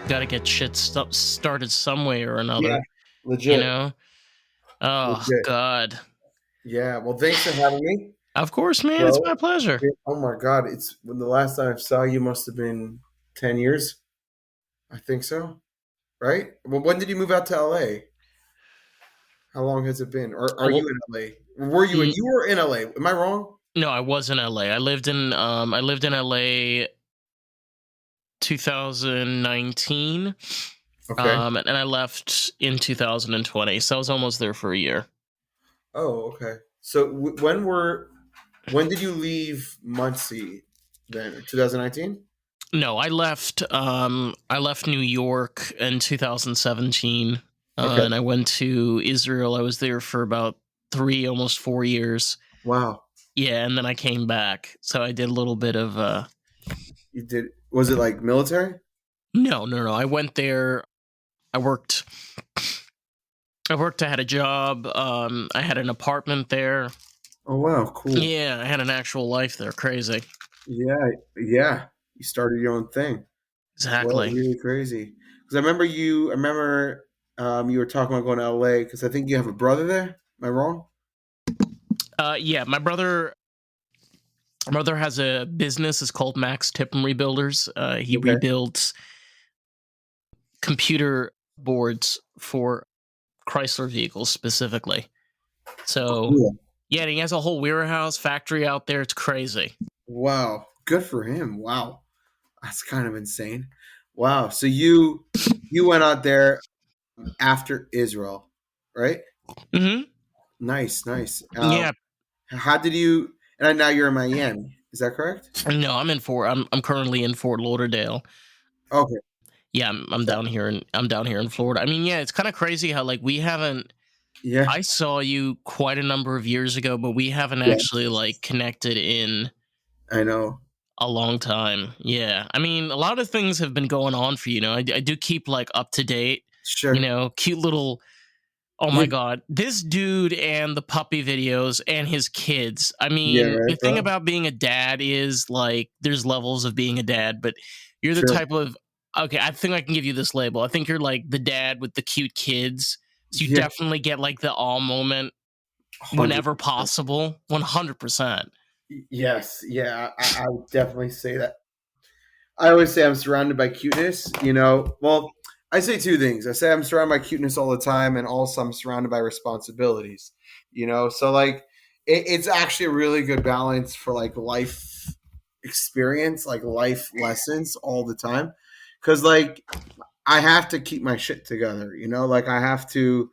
Got to get shit started some way or Yeah, another, you legit, know? Oh, legit. God. Yeah. Well, thanks for having me, Of course, man. It's bro. my pleasure. Oh my God, it's when the last time I saw you must have been 10 years. I think so. Right? Well, when did you move out to LA? How long has it been? Or are you Well, in LA? Were you in? n- You were in LA. Am I wrong? no, I was in LA. I lived in LA 2019. Okay. And I left in 2020. So I was almost there for a year. Oh, okay. So when did you leave Muncie then? 2019? No, I left New York in 2017. Okay. And I went to Israel. I was there for about 3, almost 4 years. Wow. Yeah, and then I came back. So I did a little bit of You did, was it like military? no, no, no. I went there. I worked. I worked. I had a job. I had an apartment there. Oh wow, cool. Yeah, I had an actual life there. Crazy. Yeah, yeah. You started your own thing. Well, Exactly. really crazy. Because I remember you were talking about going to LA because I think you have a brother there. Am I wrong? Yeah, my brother has a business. It's called Max Tip and Rebuilders. He Okay. rebuilds computer boards for Chrysler vehicles specifically. So Cool. yeah, and he has a whole warehouse factory out there. It's crazy. Wow. Good for him. Wow. That's kind of insane. Wow. So you went out there after Israel, right? Hmm. Nice, nice. Yeah. How did you? And now you're in Miami. Is that correct? No, I'm currently in Fort Lauderdale. Okay. Yeah, I'm down here in Florida. I mean, yeah, it's kind of crazy how like we haven't. Yeah. I saw you quite a number of years ago, but we haven't Yeah. actually like connected in I know. a long time. Yeah. I mean, a lot of things have been going on for you. I do keep like up to date. Sure. Cute little. Oh Yeah. my god, this dude and the puppy videos and his kids. I Yeah. mean, the Right, thing bro. about being a dad is like there's levels of being a dad, but you're the Sure. type of okay. I think I can give you this label. I think you're like the dad with the cute kids. So you Yeah. definitely get like the all moment 100%. whenever possible. 100%. Yes. Yeah. I would definitely say that. I always say I'm surrounded by cuteness. Well, I say two things. I say I'm surrounded by cuteness all the time, and also I'm surrounded by responsibilities. So like it's actually a really good balance for like life experience, like life lessons all the time. Because like I have to keep my shit together. Like I have to.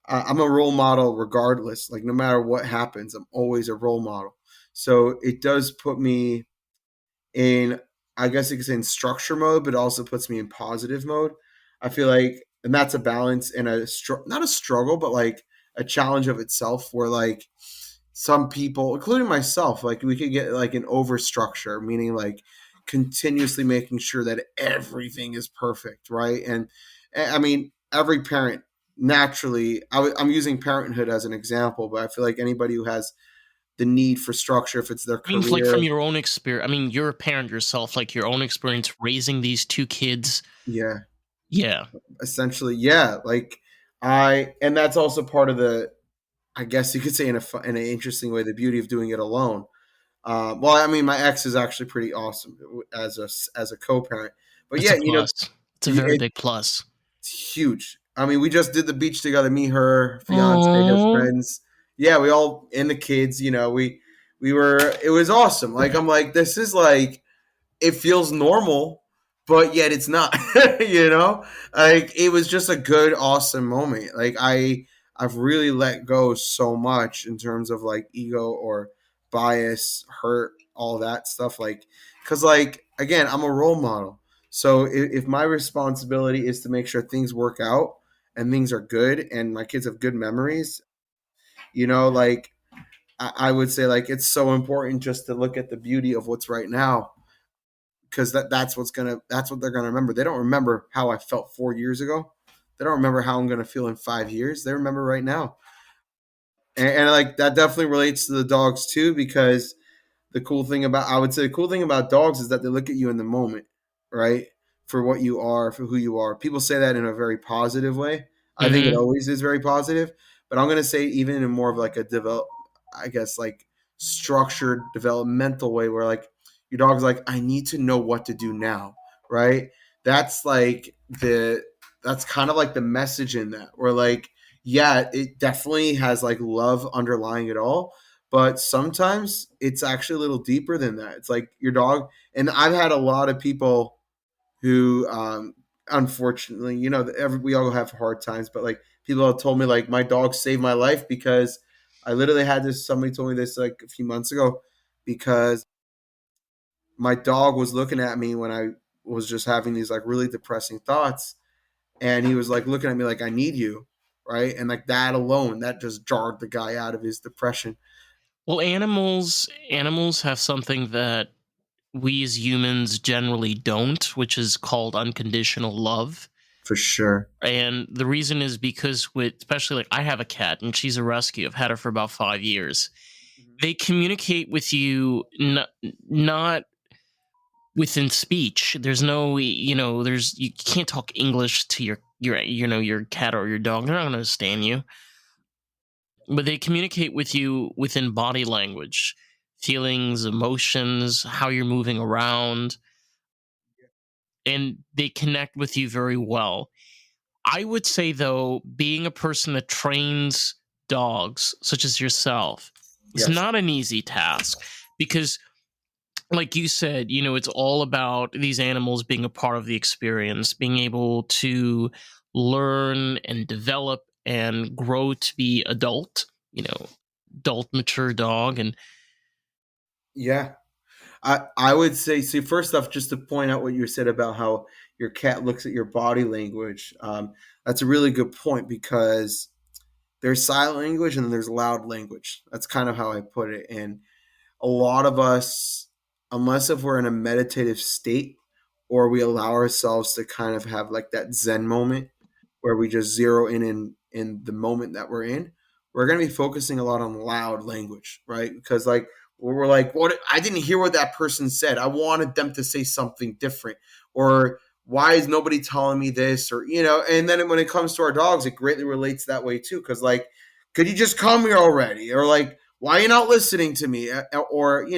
I'm a role model regardless. Like no matter what happens, I'm always a role model. So it does put me in, I guess you could say, in structure mode, but it also puts me in positive mode. I feel like, and that's a balance and not a struggle, but like a challenge of itself. Where like some people, including myself, like we could get like an over structure, meaning like continuously making sure that everything is perfect, right? And I mean, every parent naturally, I'm using parenthood as an example, but I feel like anybody who has the need for structure, if it's their I mean, like career, from your own experience. I mean, you're a parent yourself. Like your own experience raising these two kids. yeah, Yeah. essentially, yeah. Like and that's also part of the, I guess you could say, in an interesting way, the beauty of doing it alone. Well, I mean, my ex is actually pretty awesome as a co-parent, but It's yeah, a plus. It's a very it's big plus. huge. I mean, we just did the beach together, me, her, fiance, her Oh. friends. Yeah, we all, and the kids. We were. It was awesome. Like I'm like, this is like, it feels normal, but yet it's not. Like it was just a good, awesome moment. Like I've really let go so much in terms of like ego or bias, hurt, all that stuff. Like, because like again, I'm a role model. So if my responsibility is to make sure things work out and things are good and my kids have good memories, like I would say like it's so important just to look at the beauty of what's right now, because that's what they're gonna remember. They don't remember how I felt 4 years ago. They don't remember how I'm gonna feel in 5 years. They remember right now, and like that definitely relates to the dogs too. Because I would say the cool thing about dogs is that they look at you in the moment, right? for what you are, for who you are. People say that in a very positive way. I think it Hmm. always is very positive, but I'm going to say even in more of like a I guess like structured developmental way where like your dog's like, I need to know what to do now, right? That's like that's kind of like the message in that where like, yeah, it definitely has like love underlying it all, but sometimes it's actually a little deeper than that. It's like your dog, and I've had a lot of people who unfortunately, we all have hard times, but like people have told me like my dog saved my life because I literally had this. Somebody told me this like a few months ago because my dog was looking at me when I was just having these like really depressing thoughts, and he was like looking at me like I need you, right? And like that alone, that just jarred the guy out of his depression Well, animals have something that we as humans generally don't, which is called unconditional love. for sure. And the reason is because with especially like I have a cat and she's a rescue. I've had her for about 5 years. They communicate with you not within speech. There's no, there's you can't talk English to your cat or your dog. They're not going to understand you. But they communicate with you within body language, feelings, emotions, how you're moving around, and they connect with you very well. I would say, though, being a person that trains dogs, such as yourself, is Yes. not an easy task because, like you said, it's all about these animals being a part of the experience, being able to learn and develop and grow to be adult, mature dog. And Yeah. I would say, see, first off, just to point out what you said about how your cat looks at your body language. That's a really good point because there's silent language and then there's loud language. That's kind of how I put it. And a lot of us, unless if we're in a meditative state or we allow ourselves to kind of have like that Zen moment where we just zero in the moment that we're in, we're going to be focusing a lot on loud language, right? Because like we're like, what? I didn't hear what that person said. I wanted them to say something different, or why is nobody telling me this, or And then when it comes to our dogs, it greatly relates that way too. Because like, could you just come here already, or like, why are you not listening to me, or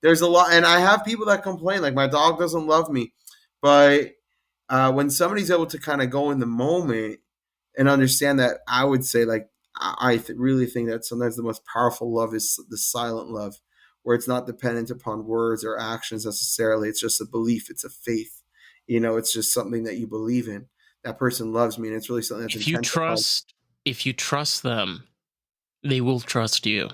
there's a lot, and I have people that complain like my dog doesn't love me, but when somebody's able to kind of go in the moment and understand that, I would say like really think that sometimes the most powerful love is the silent love, where it's not dependent upon words or actions necessarily. It's just a belief. It's a faith. It's just something that you believe in. That person loves me, and it's really something that's if you intent upon. trust, if you trust them, they will trust you.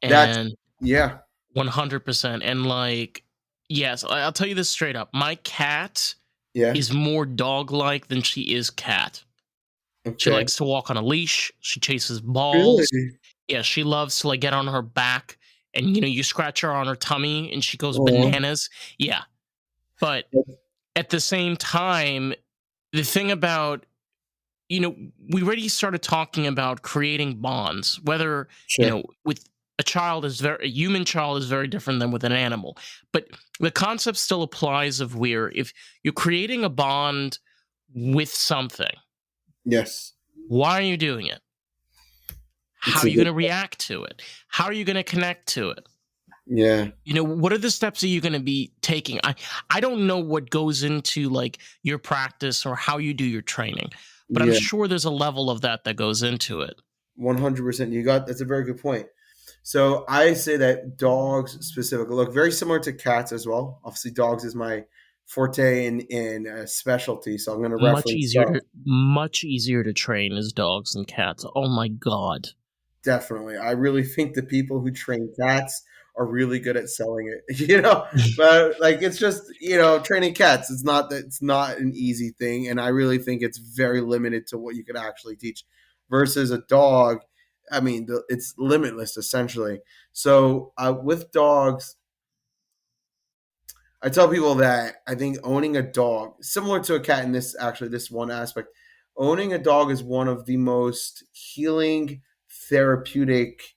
That's And yeah, 100%. And like, yes, I'll tell you this straight up. My cat yeah, is more dog like than she is cat. She okay, likes to walk on a leash. She chases balls. really. Yeah, she loves to like get on her back and you scratch her on her tummy and she goes Oh, bananas. Yeah. But at the same time, the thing about we already started talking about creating bonds, whether, sure. with a human child is very different than with an animal. But the concept still applies of where if you're creating a bond with something, Yes, why are you doing it? How it's are a you going good. to react to it? How are you going to connect to it? Yeah, What are the steps that you're going to be taking? I don't know what goes into like your practice or how you do your training, but I'm yeah. sure there's a level of that goes into it. 100%. That's a very good point. So I say that dogs specifically look very similar to cats as well. Obviously, dogs is my forte in specialty. So I'm going to reference dogs. Much easier to train as dogs and cats. Oh my god. Definitely. I really think the people who train cats are really good at selling it, but like it's just, training cats, it's not an easy thing. And I really think it's very limited to what you could actually teach versus a dog. I mean, it's limitless essentially. So with dogs, I tell people that I think owning a dog, similar to a cat in this one aspect, owning a dog is one of the most healing, therapeutic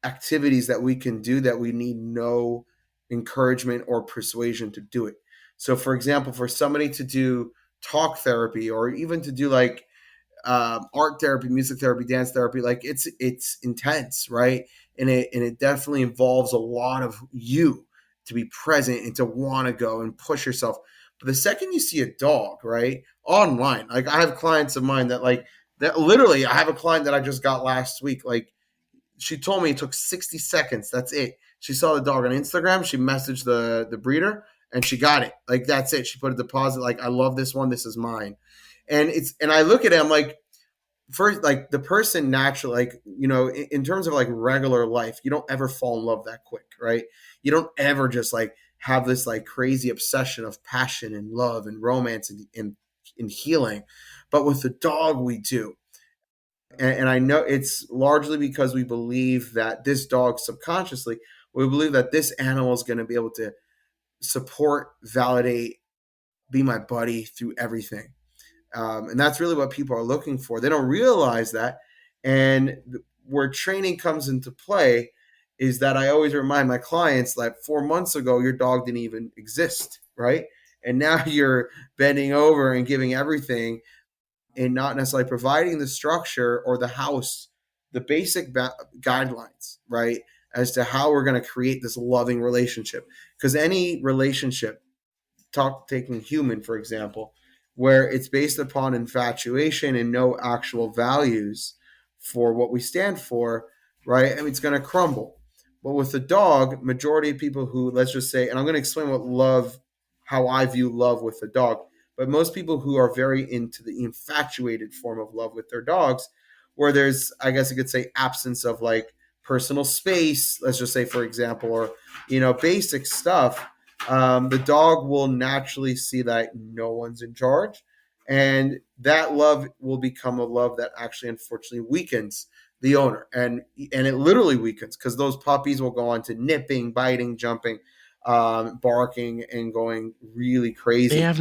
activities that we can do that we need no encouragement or persuasion to do it. So, for example, for somebody to do talk therapy or even to do like art therapy, music therapy, dance therapy, like it's intense, right? And it definitely involves a lot of you to be present and to want to go and push yourself. But the second you see a dog, right, online, like I have clients of mine that like that literally, I have a client that I just got last week. Like she told me it took 60 seconds. That's it. She saw the dog on Instagram. She messaged the breeder and she got it. Like that's it. She put a deposit. Like I love this one. This is mine. And I look at it. I'm like, first, like the person naturally, like in terms of like regular life, you don't ever fall in love that quick, right? You don't ever just like have this like crazy obsession of passion and love and romance and healing. But with the dog, we do. And I know it's largely because we believe that this dog subconsciously, we believe that this animal is going to be able to support, validate, be my buddy through everything. And that's really what people are looking for. They don't realize that. And where training comes into play is that I always remind my clients that 4 months ago, your dog didn't even exist, right? And now you're bending over and giving everything and not necessarily providing the structure or the house, the basic guidelines, right? As to how we're going to create this loving relationship. Because any relationship, taking human, for example, where it's based upon infatuation and no actual values for what we stand for, right? I mean, it's going to crumble. But with the dog, majority of people who, let's just say, and I'm going to explain what love, how I view love with the dog, but most people who are very into the infatuated form of love with their dogs, where there's, I guess you could say, absence of like personal space, let's just say, for example, or, basic stuff, the dog will naturally see that no one's in charge. And that love will become a love that actually, unfortunately, weakens the owner. And it literally weakens because those puppies will go on to nipping, biting, jumping, barking, and going really crazy. They have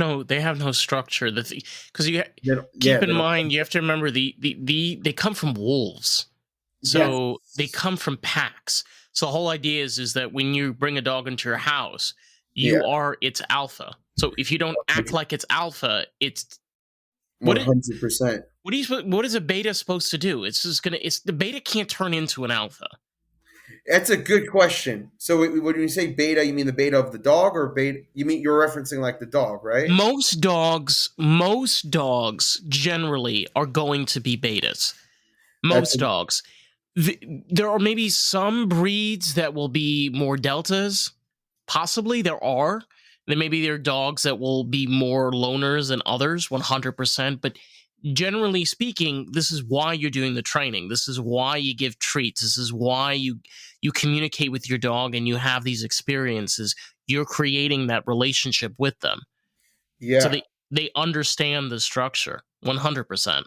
no structure. Because you Yeah, keep they in don't. mind, you have to remember they come from wolves, Yes. so they come from packs. So the whole idea is that when you bring a dog into your house, Yeah. you are its alpha. So if you don't act like it's alpha, it's what it 100%. what is a beta supposed to do? It's just gonna it's the beta can't turn into an alpha. That's a good question. So when you say beta, you mean the beta of the dog, or beta? You mean you're referencing like the dog, right? Most dogs generally are going to be betas. That's Most dogs. There are maybe some breeds that will be more deltas. Possibly there are. Then maybe there are dogs that will be more loners than others, 100%. But generally speaking, this is why you're doing the training. This is why you give treats. This is why you communicate with your dog and you have these experiences. You're creating that relationship with them. So yeah, they understand the structure 100%.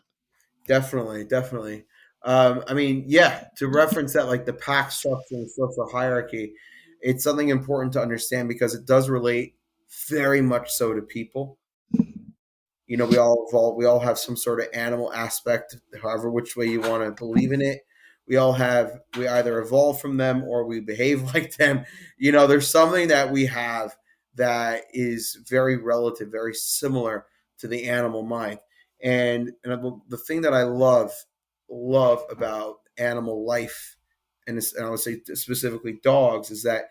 definitely, definitely. I mean, yeah, to reference that, like the pack structure and social hierarchy, it's something important to understand because it does relate very much so to people. We all evolve. We all have some sort of animal aspect, however which way you want to believe in it. We either evolve from them or we behave like them. There's something that we have that is very relative, very similar to the animal mind. And the thing that I love about animal life, and I would say specifically dogs, is that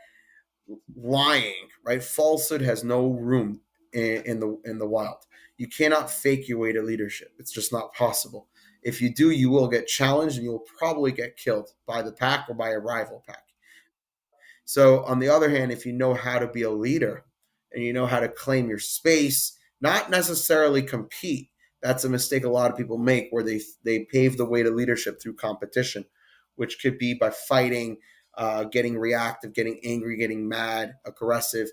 lying, right? Falsehood has no room in the wild. You cannot fake your way to leadership. It's just not possible. If you do, you will get challenged and you will probably get killed by the pack or by a rival pack. So, on the other hand, if you know how to be a leader and you know how to claim your space, not necessarily compete, that's a mistake a lot of people make where they pave the way to leadership through competition, which could be by fighting, getting reactive, getting angry, getting mad, aggressive,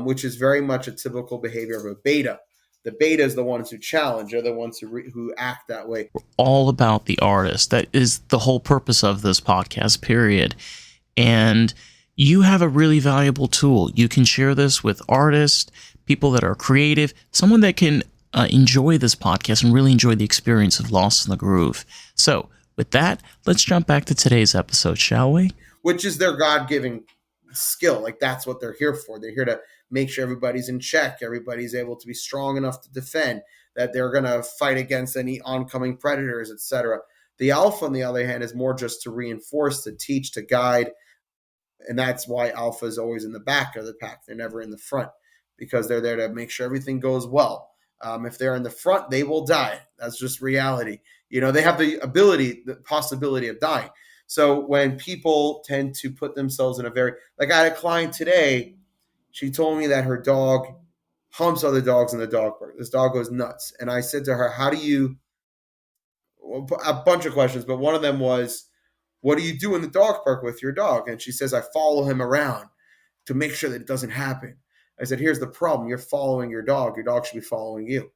which is very much a typical behavior of a beta. The beta is the ones who challenge, are the ones who act that way. All about the artist. That is the whole purpose of this podcast, period. And you have a really valuable tool. You can share this with artists, people that are creative, someone that can enjoy this podcast and really enjoy the experience of Lost in the Groove. So, with that, let's jump back to today's episode, shall we? Which is their God-given skill. Like that's what they're here for. They're here to make sure everybody's in check, everybody's able to be strong enough to defend, that they're going to fight against any oncoming predators, etc. The alpha, on the other hand, is more just to reinforce, to teach, to guide, and that's why alpha is always in the back of the pack. They're never in the front because they're there to make sure everything goes well. If they're in the front, they will die. That's just reality. They have the ability, the possibility of dying. So when people tend to put themselves in a very, like I had a client today, she told me that her dog humps other dogs in the dog park. This dog goes nuts. And I said to her, how do you, a bunch of questions, but one of them was, what do you do in the dog park with your dog? And she says, I follow him around to make sure that it doesn't happen. I said, here's the problem. You're following your dog. Your dog should be following you,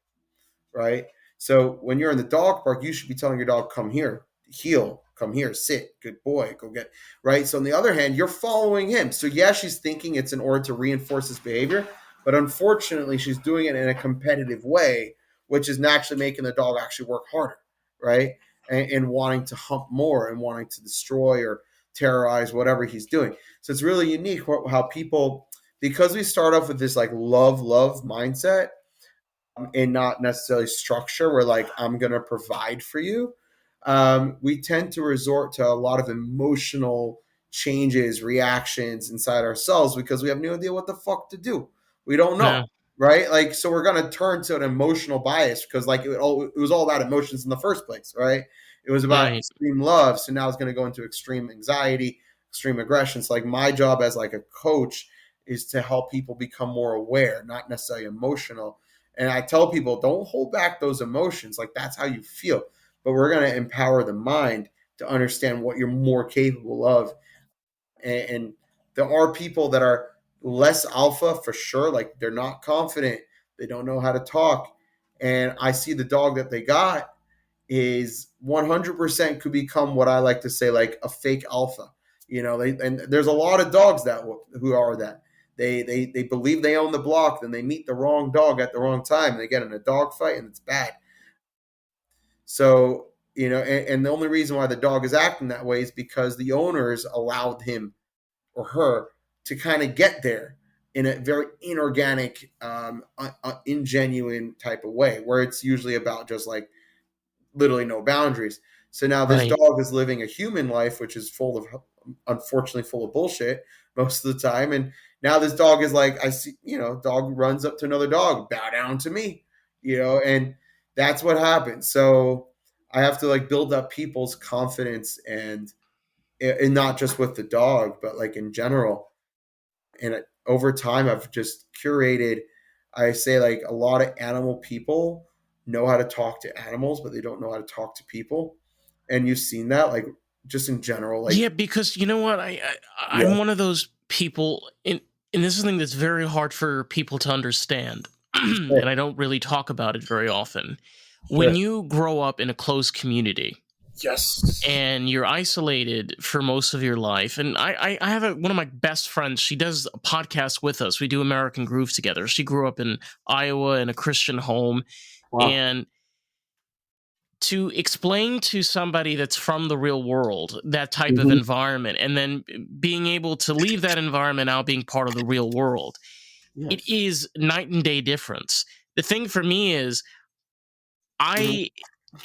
right? So when you're in the dog park, you should be telling your dog, come here, heel, come here, sit, good boy, go get, right? So on the other hand, you're following him. So yeah, she's thinking it's in order to reinforce his behavior, but unfortunately, she's doing it in a competitive way, which is naturally making the dog actually work harder, right? And wanting to hump more and wanting to destroy or terrorize whatever he's doing. So it's really unique how people, because we start off with this like love mindset, and not necessarily structure where like I'm going to provide for you, we tend to resort to a lot of emotional changes, reactions inside ourselves because we have no idea what the fuck to do. We don't know, Yeah. right? Like, so we're going to turn to an emotional bias because like it was all about emotions in the first place, right? It was about Right. extreme love. So now it's going to go into extreme anxiety, extreme aggression. So like my job as like a coach is to help people become more aware, not necessarily emotional. And I tell people, don't hold back those emotions. Like that's how you feel. But we're going to empower the mind to understand what you're more capable of. And there are people that are less alpha for sure. Like they're not confident. They don't know how to talk. And I see the dog that they got is 100% could become what I like to say, like a fake alpha. And there's a lot of dogs that who are that. They believe they own the block, then they meet the wrong dog at the wrong time. And they get in a dog fight, and it's bad. So and the only reason why the dog is acting that way is because the owners allowed him or her to kind of get there in a very inorganic, ingenuine type of way, where it's usually about just like literally no boundaries. So now this Right. dog is living a human life, which is unfortunately, full of bullshit most of the time. And now this dog is like, I see, dog runs up to another dog, bow down to me, and that's what happens. So I have to like build up people's confidence and not just with the dog, but like in general. And over time, I've just curated, I say like a lot of animal people know how to talk to animals, but they don't know how to talk to people. And you've seen that, like just in general, like Yeah, because you know what, yeah, I'm one of those people, and this is something that's very hard for people to understand, sure, and I don't really talk about it very often. When sure. you grow up in a closed community Yes. and you're isolated for most of your life, and I have one of my best friends. She does a podcast with us. We do American Groove together. She grew up in Iowa in a Christian home, Wow. and to explain to somebody that's from the real world that type of Hmm. environment and then being able to leave that environment out being part of the real world, it Yes. is night and day difference. The thing for me is Mhm. I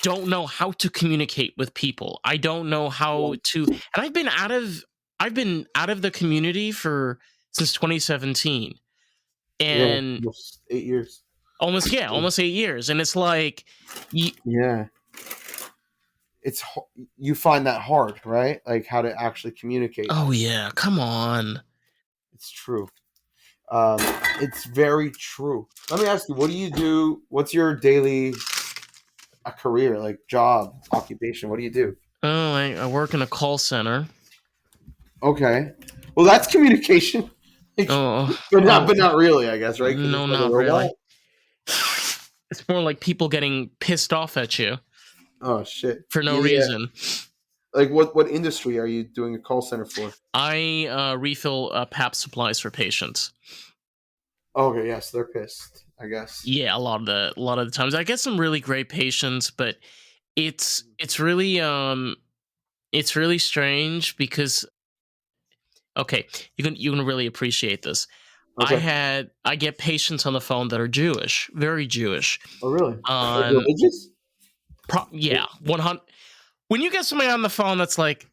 don't know how to communicate with people. I don't know how to, and I've been out of the community for since 2017, Yeah, and almost 8 years. almost 8 years, and it's like Yeah, you find that hard, right? Like how to actually communicate. oh yeah, come on. It's true. Um, it's very true. Let me ask you, what do you do? What's your daily career, like job, occupation? What do you do? Oh, I work in a call center. Okay. Well, that's communication. Oh, but not oh, but not really, I guess, right? Because no, it's like a not robot. really. It's more like people getting pissed off at you Oh shit. for no Yeah. reason. Like what industry are you doing a call center for? I refill PAP supplies for patients. Okay, yes, they're pissed, I guess. Yeah, a lot of the times I get some really great patients, but it's really strange because Okay, you can really appreciate this. Okay. I get patients on the phone that are Jewish, very Jewish. Oh, really? Like On religious? yeah, 100. When you get somebody on the phone that's like,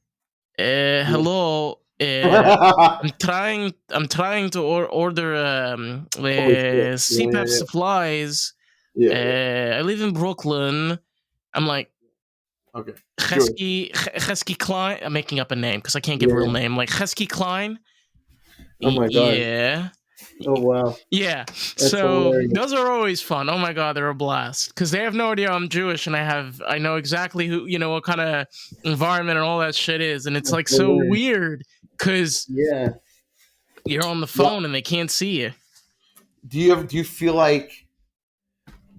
Yeah. hello, I'm trying to order Holy shit. CPAP supplies. Yeah, yeah. I live in Brooklyn. I'm like, Okay. Jewish. Chesky Klein. I'm making up a name because I can't give a real Yeah. name. Like Chesky Klein. Oh my god. Yeah. Oh wow. Yeah. That's So hilarious. those are always fun. Oh my god, they're a blast because they have no idea I'm Jewish and I know exactly who what kind of environment and all that shit is, and it's That's like so hilarious. weird because Yeah. you're on the What phone and they can't see you. do you feel like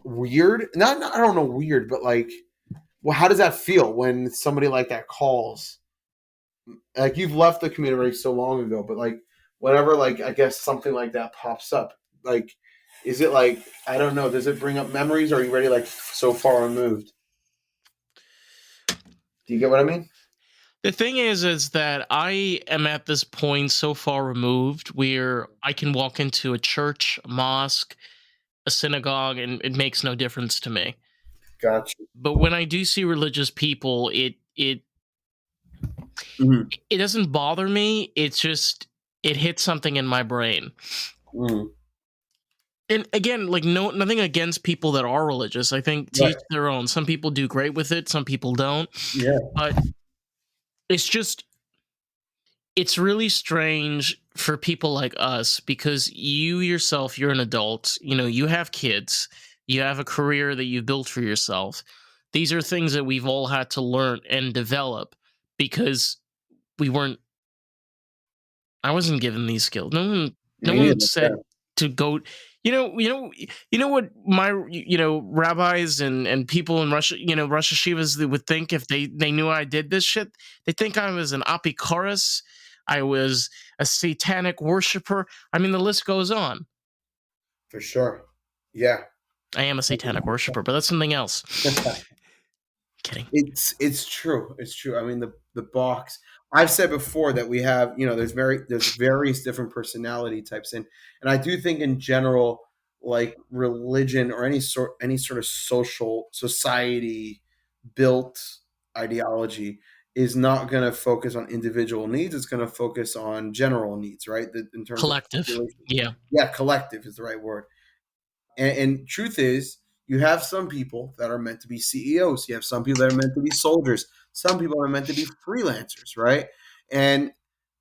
weird? Not I don't know weird, but like well, how does that feel when somebody like that calls? Like you've left the community so long ago, but like whenever like I guess something like that pops up, like is it like I don't know, does it bring up memories or are you already like so far removed? Do you get what I mean? The thing is that I am at this point so far removed where I can walk into a church, a mosque, a synagogue, and it makes no difference to me. Gotcha. But when I do see religious people, Mm-hmm. it doesn't bother me. It's just it hits something in my brain. Mm. And again, like nothing against people that are religious. I think to Right. each their own. Some people do great with it, some people don't. Yeah, But it's just it's really strange for people like us because you yourself, you're an adult, you have kids, you have a career that you've built for yourself. These are things that we've all had to learn and develop because we weren't I wasn't given these skills. No me one neither. Yeah. said to go. You know what my rabbis and people in Russia, Russia Shivas they would think if they knew I did this shit. They think I was an apikoros. I was a satanic worshiper. I mean, the list goes on. For sure. Yeah. I am a satanic worshiper, but that's something else. Kidding. It's true. It's true. I mean the box. I've said before that we have, there's various different personality types and I do think in general like religion or any sort of social society built ideology is not going to focus on individual needs. It's going to focus on general needs, right? In terms of Collective. population. Yeah. Yeah, collective is the right word. And truth is, you have some people that are meant to be CEOs. You have some people that are meant to be soldiers. Some people are meant to be freelancers, right? And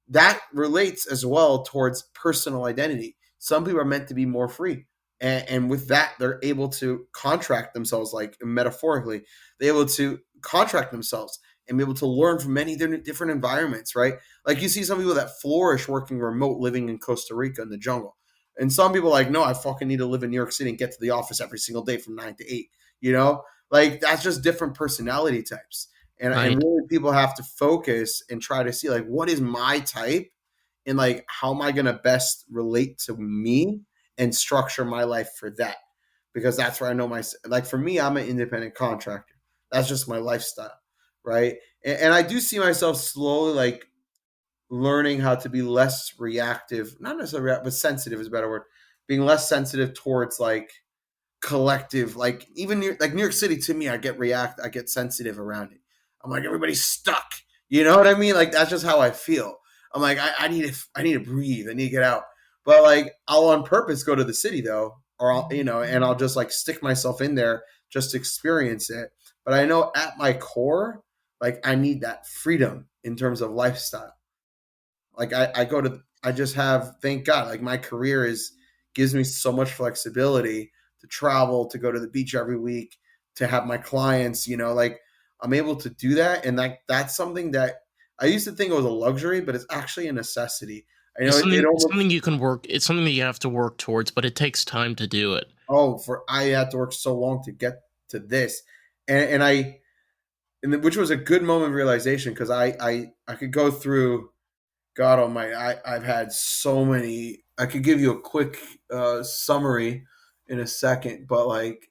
that relates as well towards personal identity. Some people are meant to be more free. And with that, they're able to contract themselves, like metaphorically, they're able to contract themselves and be able to learn from many different environments, right? Like you see some people that flourish working remote, living in Costa Rica in the jungle. And some people are like, no, I fucking need to live in New York City and get to the office every single day from 9 to 8. Like that's just different personality types. And Right. really people have to focus and try to see like what is my type and like how am I going to best relate to me and structure my life for that, because that's where I know my like for me I'm an independent contractor, that's just my lifestyle, right? And I do see myself slowly like learning how to be less reactive, not necessarily reactive, but sensitive is a better word, being less sensitive towards like collective, like even like New York City to me, I get sensitive around it. I'm like everybody's stuck. You know what I mean? Like that's just how I feel. I'm like I need to breathe. I need to get out. But like I'll on purpose go to the city though, or and I'll just like stick myself in there just to experience it. But I know at my core, like I need that freedom in terms of lifestyle. Like I go to I just have thank God like my career is gives me so much flexibility to travel, to go to the beach every week, to have my clients, like I'm able to do that. And like that's something that I used to think it was a luxury, but it's actually a necessity. I know it It's almost something you can work. It's something that you have to work towards, but it takes time to do it. for I had to work so long to get to this. And I which was a good moment of realization because I could go through God Almighty, I've had so many. I could give you a quick summary in a second, but like,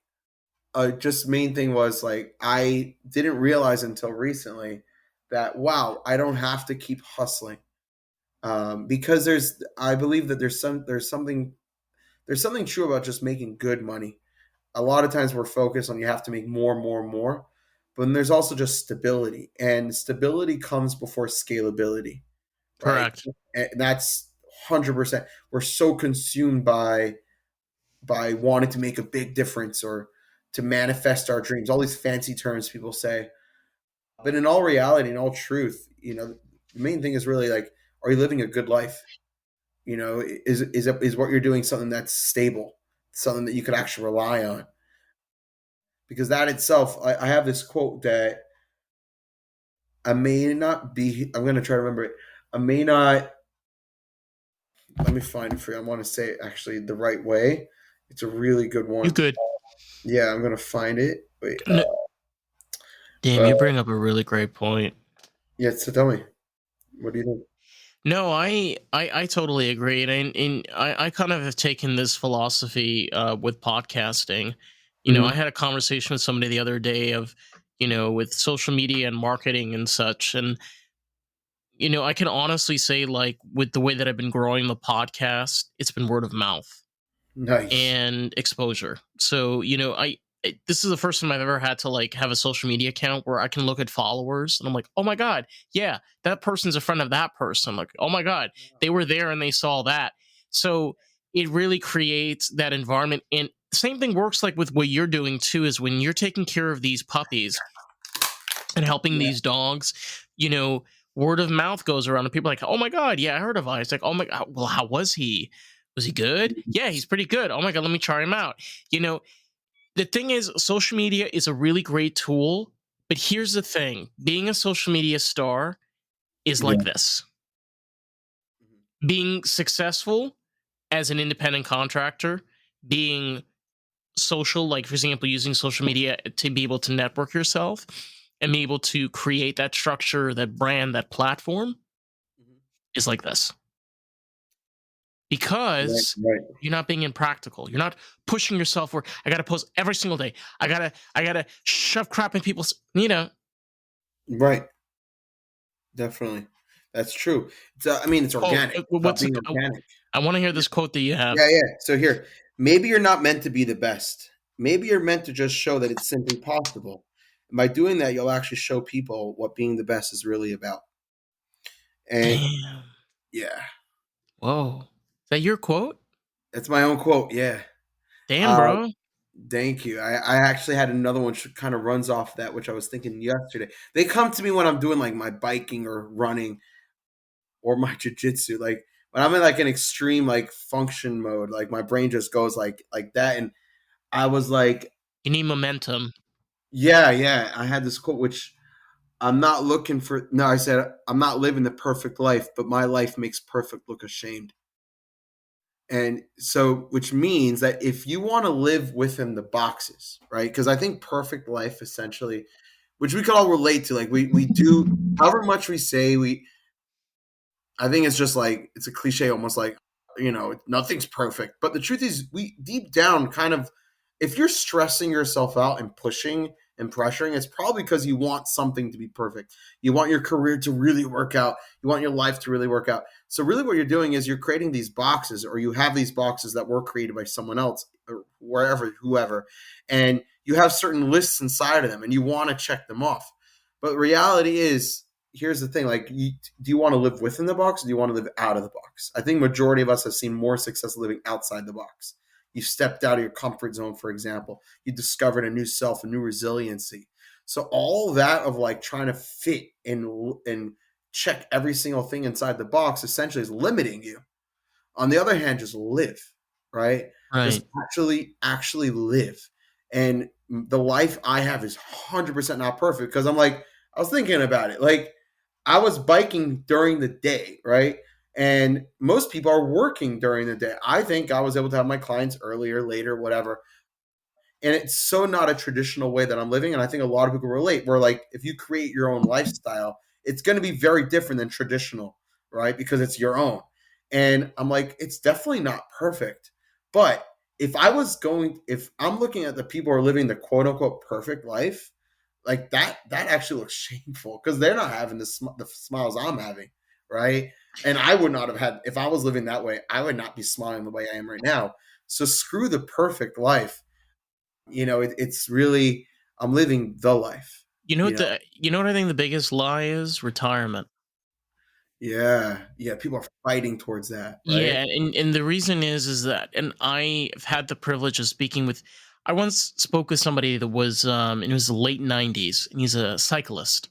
just main thing was like I didn't realize until recently that wow, I don't have to keep hustling. Because I believe that there's something true about just making good money. A lot of times we're focused on you have to make more, more, more, but then there's also just stability, and stability comes before scalability, right? Correct. And that's 100%. We're so consumed by wanting to make a big difference or to manifest our dreams. All these fancy terms people say, but in all reality, in all truth, the main thing is really like, are you living a good life? Is what you're doing something that's stable, something that you could actually rely on? Because that itself, I have this quote that I may not be. I'm going to try to remember it. I may not. Let me find it for you. I want to say it actually the right way. It's a really good You one. good? Yeah, I'm going to find it. Wait. No, damn, Uh, you bring up a really great point. yeah. So tell me, what do you think? No, I totally agree, and I kind of have taken this philosophy with podcasting. I Hmm. had a conversation with somebody the other day of, with social media and marketing and such, and I can honestly say, like, with the way that I've been growing the podcast, it's been word of mouth Nice. and exposure. So, this is the first time I've ever had to like have a social media account where I can look at followers and I'm like, oh my God, yeah, that person's a friend of that person. Like, oh my God, they were there and they saw that. So it really creates that environment. And the same thing works like with what you're doing too, is when you're taking care of these puppies and helping Yeah. these dogs, word of mouth goes around and people are like, oh my God, yeah, I heard of Ice. Like, oh my God, well, how was he? Was he good? Yeah, he's pretty good. Oh my God, let me try him out. You know, the thing is, social media is a really great tool, but here's the thing: being a social media star is like Yeah. this. Being successful as an independent contractor, being social, like for example, using social media to be able to network yourself and be able to create that structure, that brand, that platform Mhm. is like this. Right. Because Right. you're not being impractical. You're not pushing yourself where I gotta post every single day. I gotta shove crap in people's, Right. Definitely. That's true. I mean, it's quote. organic. It's about What's being organic. I want to hear this quote that you have. Yeah, yeah. So here, maybe you're not meant to be the best. Maybe you're meant to just show that it's simply possible. And by doing that, you'll actually show people what being the best is really about. And Damn. yeah, Whoa. Is that your quote? that's my own quote. Yeah. Damn, Uh, bro. thank you. I actually had another one which kind of runs off that, which I was thinking yesterday. They come to me when I'm doing like my biking or running or my jujitsu. Like when I'm in like an extreme like function mode, like my brain just goes like that. And I was like, You need momentum. yeah, yeah. I had this quote which I'm not looking for. No, I said I'm not living the perfect life, but my life makes perfect look ashamed. And so, which means that if you want to live within the boxes, right? Because I think perfect life essentially, which we could all relate to, like we do, however much we say we, I think it's just like it's a cliche, almost like nothing's perfect. But the truth is, we deep down kind of, if you're stressing yourself out and pushing and pressuring, it's probably because you want something to be perfect. You want your career to really work out. You want your life to really work out. So really, what you're doing is you're creating these boxes, or you have these boxes that were created by someone else, or wherever, whoever, and you have certain lists inside of them, and you want to check them off. But reality is, here's the thing: like, do you want to live within the box, or do you want to live out of the box? I think majority of us have seen more success living outside the box. You stepped out of your comfort zone, for example. You discovered a new self, a new resiliency. So all that of like trying to fit and check every single thing inside the box essentially is limiting you. On the other hand, just live, right? Just Right. actually live. And the life I have is 100% not perfect because I was thinking about it. Like, I was biking during the day, right? And most people are working during the day. I think I was able to have my clients earlier, later, whatever. And it's so not a traditional way that I'm living. And I think a lot of people relate. Where like if you create your own lifestyle, it's going to be very different than traditional, right? Because it's your own. And I'm like, it's definitely not perfect. But if I'm looking at the people who are living the quote unquote perfect life, like that actually looks shameful because they're not having the smiles I'm having, right? And I would not have had, if I was living that way, I would not be smiling the way I am right now. So screw the perfect life. It's really, I'm living the life, you know? You know what I think the biggest lie is? Retirement. Yeah. Yeah. People are fighting towards that, right? Yeah, and the reason is that, and I've had the privilege of speaking with. I once spoke with somebody that was in his late 90s, and he's a cyclist.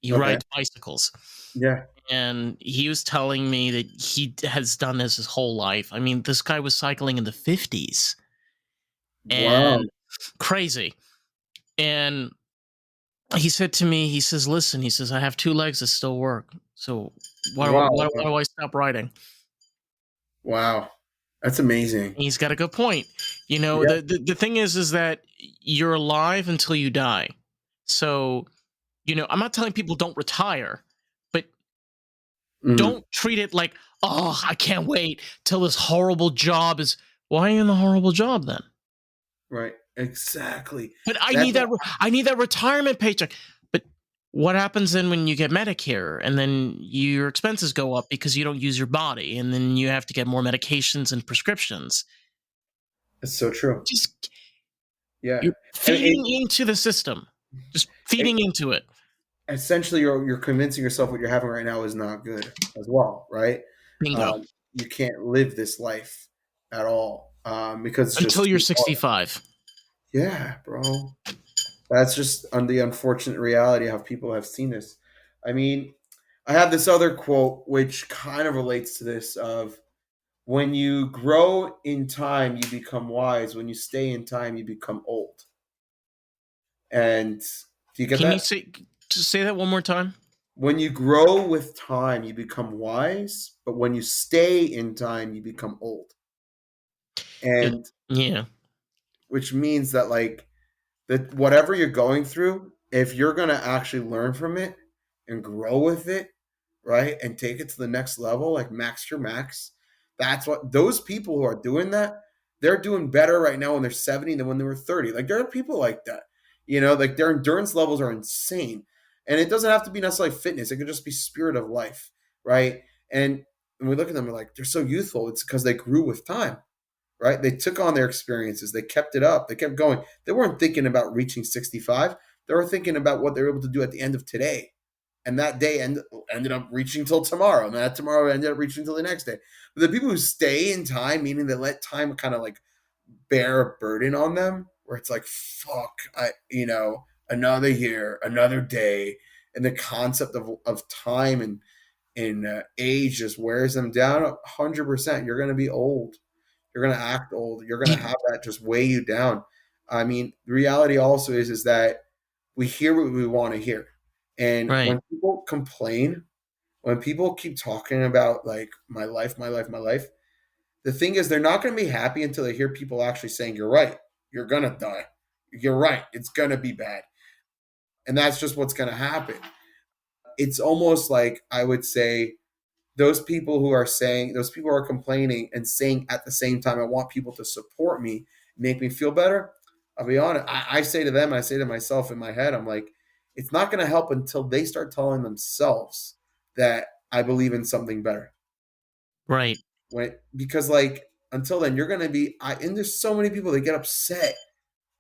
He Okay. rides bicycles, Yeah. and he was telling me that has done this his whole life. I mean, this guy was cycling in the 50s, Wow. and crazy. And he said to me, he says, "Listen," he says, "I have two legs that still work. So Wow. why do I stop riding?" Wow. That's amazing. He's got a good point. You know, Yeah. the thing is that you're alive until you die. So, I'm not telling people don't retire, but Mhm. don't treat it like, oh, I can't wait till this horrible job is. Why are you in the horrible job then? Right. Exactly. But That's I need that retirement paycheck. But what happens then when you get Medicare and then your expenses go up because you don't use your body and then you have to get more medications and prescriptions? it's so true. Just Yeah. you're And, feeding into the system. Just and feeding into it. essentially you're convincing yourself what you're having right now is not good as well, right? Bingo. You can't live this life at all because it's Until just you're too hard. 65. Yeah, bro. That's just the unfortunate reality of how people have seen this. I mean, I have this other quote which kind of relates to this of when you grow in time, you become wise. When you stay in time, you become old. And do you get Can you that? say that one more time? When you grow with time, you become wise, but when you stay in time, you become old. Yeah. And Yeah. which means that like that whatever you're going through, if you're going to actually learn from it and grow with it, right? And take it to the next level, like max your max. That's what those people who are doing that, they're doing better right now when they're 70 than when they were 30. Like there are people like that. Like their endurance levels are insane. And it doesn't have to be necessarily fitness. It could just be spirit of life, right? And when we look at them, we're like, they're so youthful. It's because they grew with time, right? They took on their experiences. They kept it up. They kept going. They weren't thinking about reaching 65. They were thinking about what they were able to do at the end of today, and that day ended up reaching till tomorrow, and that tomorrow ended up reaching till the next day. But the people who stay in time, meaning they let time kind of like bear a burden on them, where it's like, fuck, another year, another day, and the concept of time and age just wears them down. 100%, you're going to be old. You're going to act old. You're going to have that just weigh you down. I mean, the reality also is that we hear what we want to hear. And Right. when people complain, when people keep talking about like my life, my life, my life, the thing is they're not going to be happy until they hear people actually saying, "You're right. You're going to die. You're right. It's going to be bad." And that's just what's going to happen. It's almost like I would say those people who are complaining and saying at the same time, I want people to support me, make me feel better. I'll be honest. I say to them, I say to myself in my head, I'm like, it's not going to help until they start telling themselves that I believe in something better. Right. Because like until then, you're going to be. And there's so many people that get upset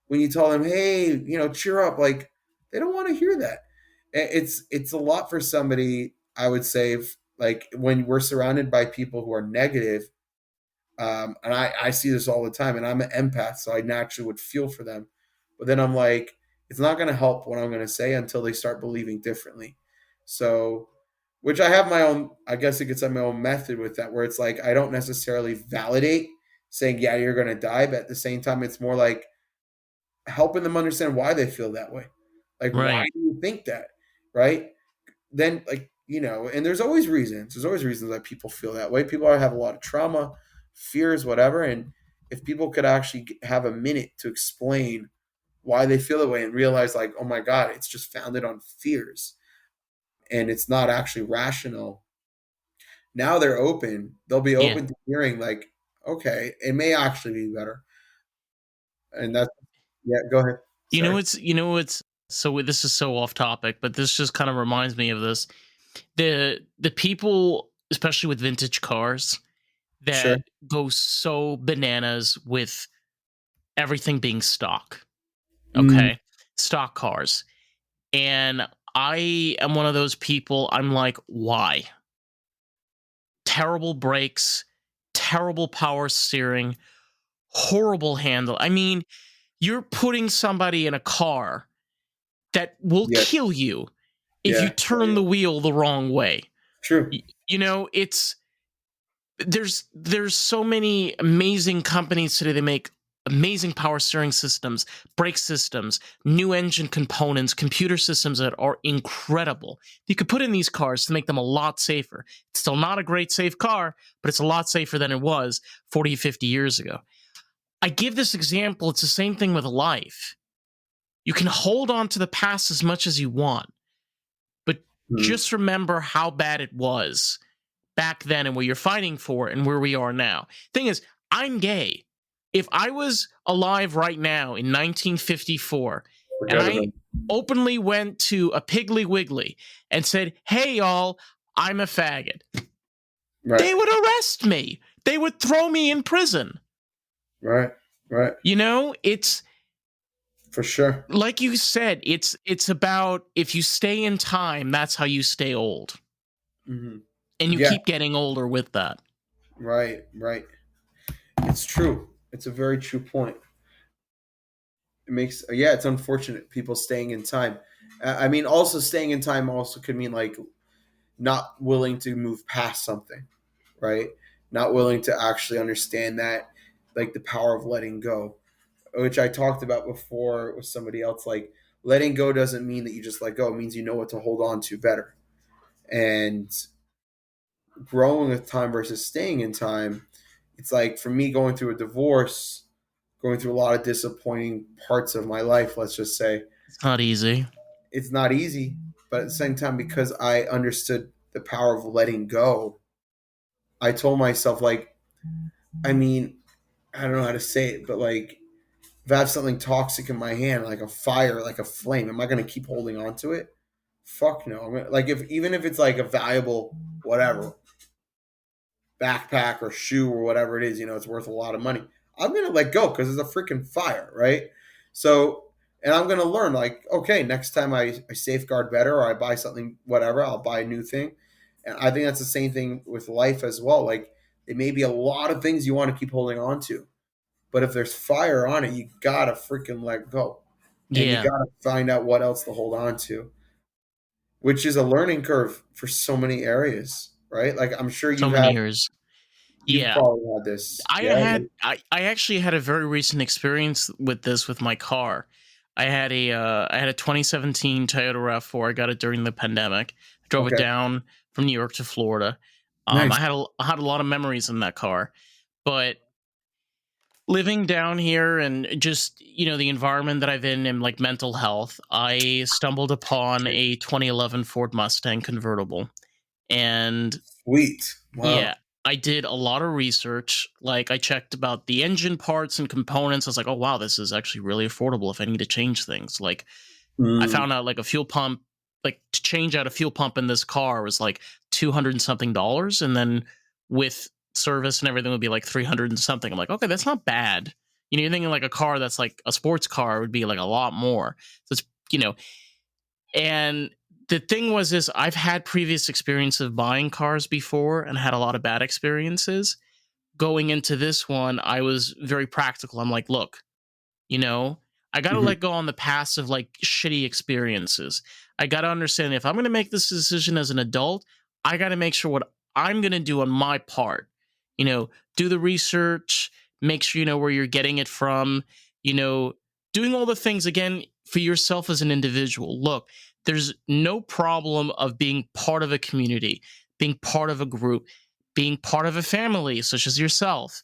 when you tell them, hey, cheer up. Like they don't want to hear that. It's a lot for somebody. I would say, like when we're surrounded by people who are negative, and I see this all the time, and I'm an empath, so I naturally would feel for them. But then I'm like, it's not going to help what I'm going to say until they start believing differently. So, which I have my own, I guess you could say my own method with that, where it's like I don't necessarily validate saying, yeah, you're going to die, but at the same time, it's more like helping them understand why they feel that way. Like, why Right. do you think that? Right? Then, like, and there's always reasons. There's always reasons that people feel that way. People have a lot of trauma, fears, whatever. And if people could actually have a minute to explain why they feel that way and realize, like, oh my God, it's just founded on fears and it's not actually rational. Now they're open. They'll be Yeah. open to hearing, like, okay, it may actually be better. And that's, yeah, go ahead. Sorry. So this is so off topic, but this just kind of reminds me of this. The people especially with vintage cars, Sure. that go so bananas with everything being stock. Mm, Okay. Stock cars. And I am one of those people, I'm like, why? Terrible brakes, terrible power steering, horrible handle. I mean, you're putting somebody in a car that will yeah. kill you if you Yeah. turn the wheel the wrong way. True. You know, it's there's so many amazing companies today that make amazing power steering systems, brake systems, new engine components, computer systems that are incredible. You could put in these cars to make them a lot safer. It's still not a great safe car, but it's a lot safer than it was 40, 50 years ago. I give this example, it's the same thing with life. You can hold on to the past as much as you want, but Mm, just remember how bad it was back then and what you're fighting for and where we are now. Thing is, I'm gay. If I was alive right now in 1954 and forget I about it. openly went to a Piggly Wiggly and said, "Hey y'all, I'm a faggot," Right. they would arrest me. They would throw me in prison. Right. Right. You know, it's For sure. like you said, it's about if you stay in time, that's how you stay old. Hmm. And you Yeah. keep getting older with that. Right. Right. It's true. It's a very true point. It makes, yeah, it's unfortunate people staying in time. I mean, also staying in time also could mean like not willing to move past something, right? Not willing to actually understand that, like the power of letting go, which I talked about before with somebody else. Like letting go doesn't mean that you just let go. It means you know what to hold on to better. And growing with time versus staying in time, it's like for me going through a divorce, going through a lot of disappointing parts of my life, let's just say, It's not easy. it's not easy. But at the same time, because I understood the power of letting go, I told myself, like, I mean, I don't know how to say it, but like, if I have something toxic in my hand, like a fire, like a flame, am I going to keep holding on to it? Fuck no. Like, if even if it's like a valuable whatever backpack or shoe or whatever it is, it's worth a lot of money. I'm going to let go because it's a freaking fire, right? So, and I'm going to learn, like, okay, next time I safeguard better or I buy something, whatever, I'll buy a new thing. And I think that's the same thing with life as well. Like, it may be a lot of things you want to keep holding on to, but if there's fire on it, you gotta freaking let go, and you Yeah, gotta find out what else to hold on to, which is a learning curve for so many areas, right? Like I'm sure so many years. you've Yeah. probably had this, yeah. I actually had a very recent experience with this with my car. I had a 2017 Toyota RAV4. I got it during the pandemic. I drove it Okay, down from New York to Florida. nice. I had a lot of memories in that car, but living down here and just the environment that I've in and like mental health, I stumbled upon a 2011 Ford Mustang convertible, and Sweet. Wow. yeah, I did a lot of research. Like I checked about the engine parts and components. I was like, oh wow, this is actually really affordable if I need to change things. Like I Mm, found out like a fuel pump, like to change out a fuel pump in this car was like 200 and something dollars, and then with service and everything would be like 300 and something. I'm like, okay, that's not bad. You're thinking like a car that's like a sports car would be like a lot more. So it's and the thing was is I've had previous experience of buying cars before and had a lot of bad experiences. Going into this one, I was very practical. I'm like, look, you know, I got to mhm, let go on the past of like shitty experiences. I got to understand if I'm going to make this decision as an adult, I got to make sure what I'm going to do on my part. You know, do the research, make sure you know where you're getting it from, you know, doing all the things again for yourself as an individual. Look, there's no problem of being part of a community, being part of a group, being part of a family such as yourself,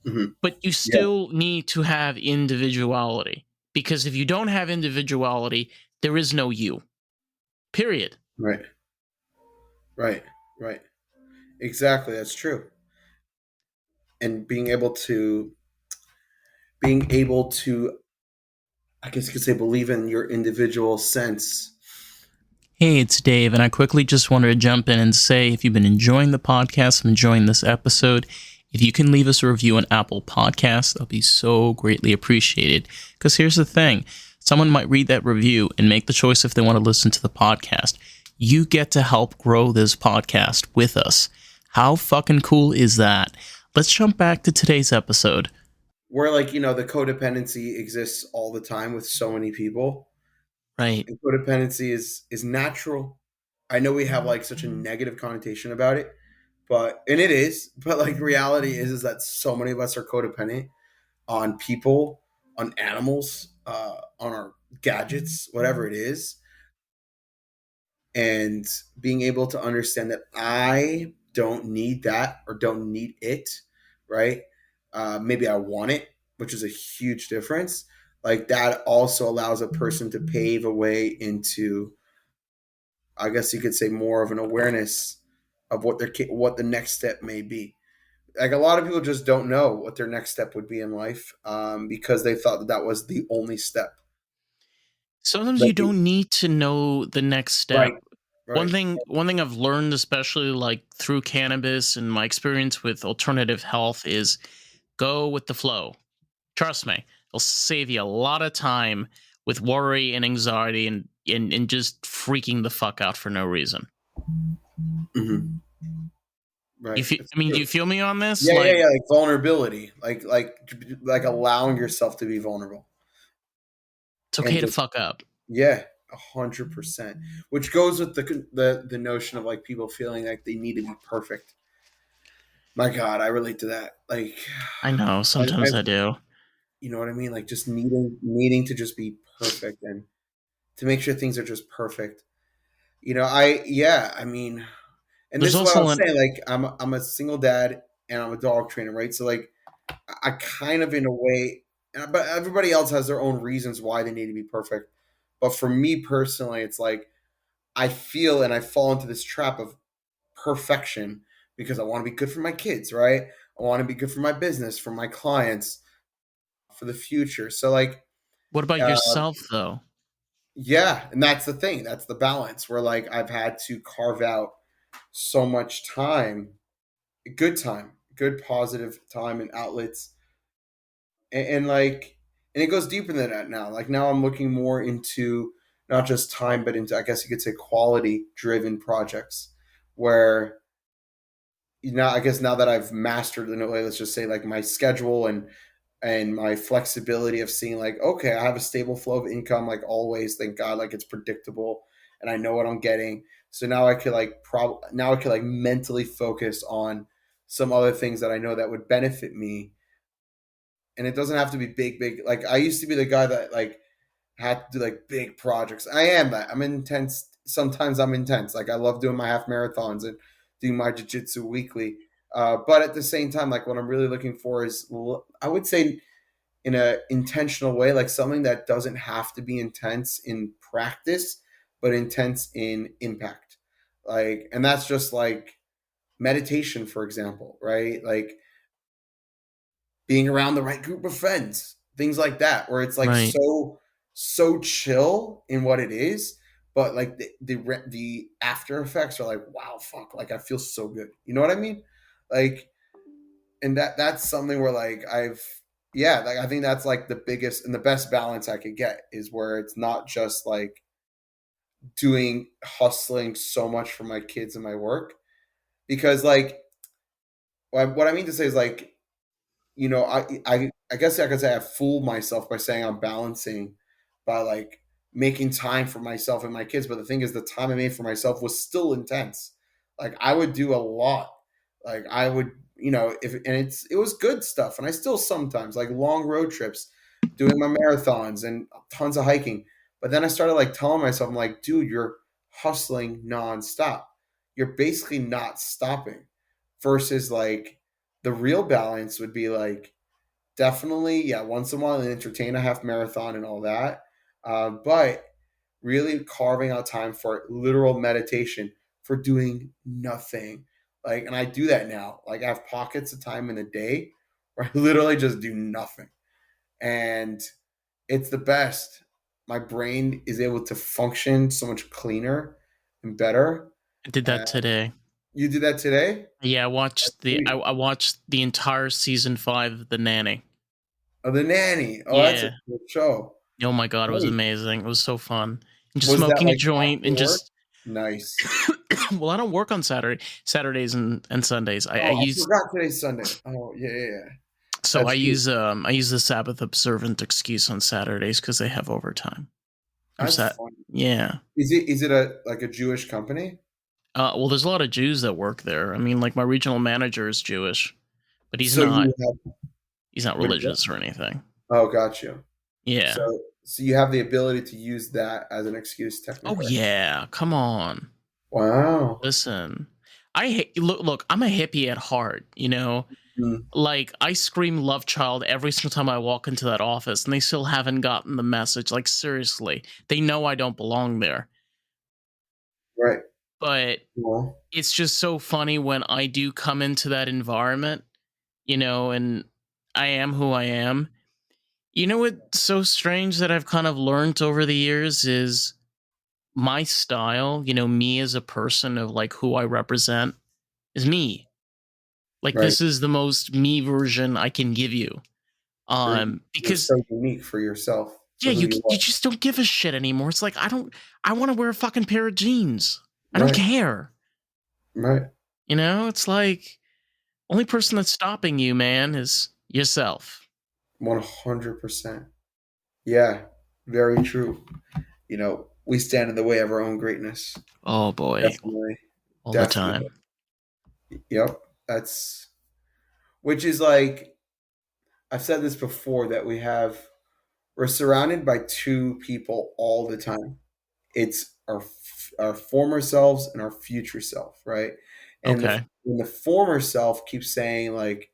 mhm. but you Yeah. still need to have individuality, because if you don't have individuality, there is no you. Period. Right. Right. Right. Exactly. That's true. And being able to, I guess you could say, believe in your individual sense Hey, it's Dave, and I quickly just wanted to jump in and say if you've been enjoying the podcast and enjoying this episode, if you can leave us a review on Apple Podcasts, that'll be so greatly appreciated. Because here's the thing, someone might read that review and make the choice if they want to listen to the podcast. You get to help grow this podcast with us. How fucking cool is that? Let's jump back to today's episode. Where like, the codependency exists all the time with so many people. Right. And codependency is natural. I know we have like such a negative connotation about it, and it is, but like reality is that so many of us are codependent on people, on animals, on our gadgets, whatever it is. And being able to understand that I don't need that or don't need it, right? Maybe I want it, which is a huge difference. Like that also allows a person to pave a way into, I guess you could say, more of an awareness of what the next step may be. Like a lot of people just don't know what their next step would be in life, because they thought that that was the only step. Sometimes you Like, don't need to know the next right, step. One right. thing one thing I've learned, especially like through cannabis and my experience with alternative health, is go with the flow. Trust me, it'll save you a lot of time with worry and anxiety and just freaking the fuck out for no reason. Hmm. You Right. feel, It's I mean, do true. you feel me on this? Yeah, yeah, Like, yeah. Like vulnerability, like allowing yourself to be vulnerable, it's and okay to just fuck up. yeah, 100%. Which goes with the notion of like people feeling like they need to be perfect. My God, I relate to that. Like, I know, sometimes I've, I do. you know what I mean? Like just needing to just be perfect and to make sure things are just perfect. I mean, and There's this is what I also was an saying. Like, I'm a single dad and I'm a dog trainer, right? So like I kind of in a way, but everybody else has their own reasons why they need to be perfect. But for me personally, it's like I feel and I fall into this trap of perfection because I want to be good for my kids, right? I want to be good for my business, for my clients, for the future. So like, what about uh, yourself though? yeah, and that's the thing. That's the balance where like I've had to carve out so much time, good positive time and outlets, and like and it goes deeper than that now. Like now I'm looking more into not just time but into, I guess you could say, quality driven projects where, I guess now that I've mastered the way, let's just say like my schedule and my flexibility of seeing like, okay, I have a stable flow of income, like always, thank God, like it's predictable and I know what I'm getting. So now I could like now I could like mentally focus on some other things that I know that would benefit me. And it doesn't have to be big. Like I used to be the guy that like had to do like big projects. I am that. I'm intense. Sometimes I'm intense. Like I love doing my half marathons and doing my jiu-jitsu weekly. But at the same time, like what I'm really looking for is, I would say, in a intentional way, like something that doesn't have to be intense in practice, but intense in impact. Like, and that's just like meditation, for example, right? Like being around the right group of friends, things like that, where it's like Right. so chill in what it is, but like the after effects are like, wow, fuck, like I feel so good. You know what I mean? Like, and that's something where like yeah, like I think that's like the biggest and the best balance I could get is where it's not just like hustling so much for my kids and my work, because like what I mean to say is like, I guess I could say I fooled myself by saying I'm balancing by like making time for myself and my kids. But the thing is, the time I made for myself was still intense. Like I would do a lot. Like I would, if and it was good stuff, and I still sometimes like long road trips, doing my marathons and tons of hiking. But then I started like telling myself, I'm like, dude, you're hustling nonstop. You're basically not stopping. Versus like the real balance would be like definitely, yeah, once in a while and entertain a half marathon and all that. But really carving out time for literal meditation, for doing nothing. Like, and I do that now. Like, I have pockets of time in the day where I literally just do nothing. And it's the best. My brain is able to function so much cleaner. and better. I did Uh, that today. you did that today? Yeah, That's sweet. I watched the entire season 5 of The Nanny. Oh, the nanny. Oh, that's a Yeah. cool show. Oh my god, it was Nice. amazing. It was so fun. And just Was that smoking a like joint after and work? just Nice. well, I don't work on Saturdays and Sundays. I Oh, I use forgot today's Sunday. Oh, yeah, yeah, yeah. so That's true. I use the Sabbath observant excuse on Saturdays because they have overtime. I'm That's sat funny. Yeah. Is it a like a Jewish company? Well, there's a lot of Jews that work there. I mean, like my regional manager is Jewish, but So you have he's not what is that? religious or anything. Oh, got you. So Yeah. so you have the ability to use that as an excuse Oh technically. yeah. Come on. Wow. Listen. Look, I'm a hippie at heart, you know? Mm, Like I scream love child every single time I walk into that office and they still haven't gotten the message. Like seriously. They know I don't belong there. right. But Well, it's just so funny when I do come into that environment, and I am who I am. You know what's so strange that I've kind of learned over the years is my style, me as a person of like who I represent is me. Like right. this is the most me version I can give you. You're you're Because so unique for yourself, yeah, for who you you are. just don't give a shit anymore. It's like I want to wear a fucking pair of jeans. I don't Right. care. Right. It's like only person that's stopping you, man, is yourself. 100%. Yeah. Very true. We stand in the way of our own greatness. Oh boy, Definitely. all the Definitely. time. Yep. That's which is like I've said this before that we're surrounded by two people all the time. It's our former selves and our future self, right? And Okay. when the former self keeps saying like,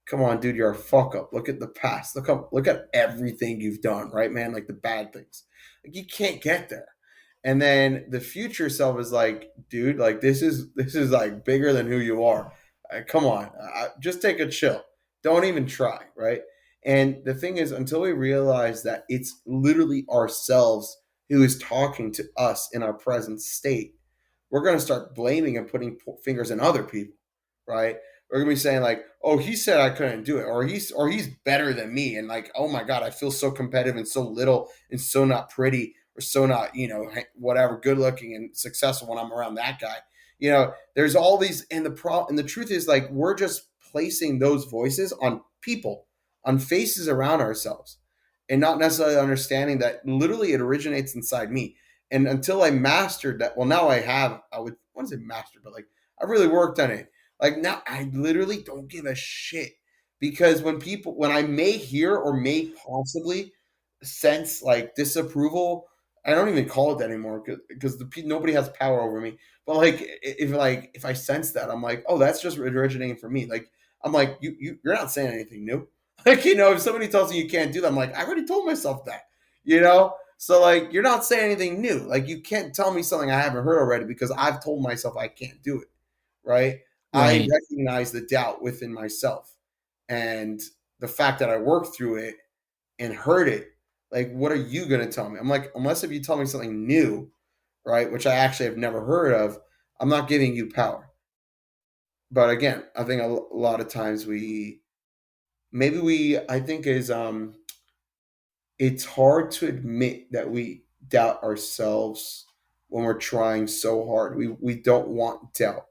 "Come on, dude, you're a fuck up. Look at the past. Look at everything you've done, right, man? Like the bad things. Like you can't get there." And then the future self is like, "Dude, like this is like bigger than who you are. Come on, just take a chill. Don't even try, right?" And the thing is, until we realize that it's literally ourselves who is talking to us in our present state, we're going to start blaming and putting fingers in other people, right? We're going to be saying like, "Oh, he said I couldn't do it," or he's better than me, and like, "Oh my god, I feel so competitive and so little and so not pretty or so not whatever good looking and successful when I'm around that guy." There's all these, and the truth is like we're just placing those voices on people, on faces around ourselves, and not necessarily understanding that literally it originates inside me. And until I mastered that, well, now I want to say mastered, but like I really worked on it. Like now I literally don't give a shit because when I may hear or may possibly sense like disapproval, I don't even call it that anymore because nobody has power over me. But if I sense that, I'm like, oh, that's just originating from me. Like I'm like, you're not saying anything new. Like, if somebody tells me you can't do that, I'm like, I already told myself that, So like, you're not saying anything new. Like, you can't tell me something I haven't heard already because I've told myself I can't do it. Right? I Right. recognize the doubt within myself and the fact that I worked through it and heard it. Like, what are you going to tell me? I'm like, unless if you tell me something new, right, which I actually have never heard of, I'm not giving you power. But again, I think a lot of times I think is it's hard to admit that we doubt ourselves when we're trying so hard. We don't want doubt.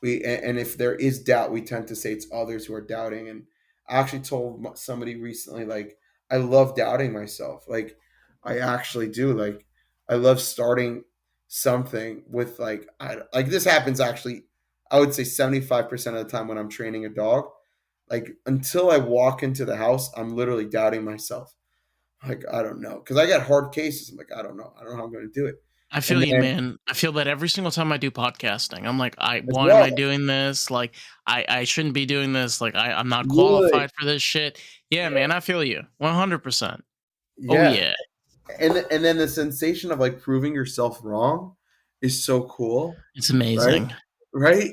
And if there is doubt, we tend to say it's others who are doubting. And I actually told somebody recently, like, I love doubting myself. Like, I actually do. Like, I love starting something with like this happens actually. I would say 75% of the time when I'm training a dog. Like until I walk into the house, I'm literally doubting myself. Like I don't know because I got hard cases. I'm like I don't know. I don't know how I'm going to do it. I And feel you, then man. I feel that every single time I do podcasting. I'm like, as why am well, I doing this? Like, I shouldn't be doing this. Like, I'm not really, qualified for this shit. Yeah, yeah, man. I feel you 100%. Oh yeah. yeah, And then the sensation of like proving yourself wrong is so cool, it's right? amazing. Right?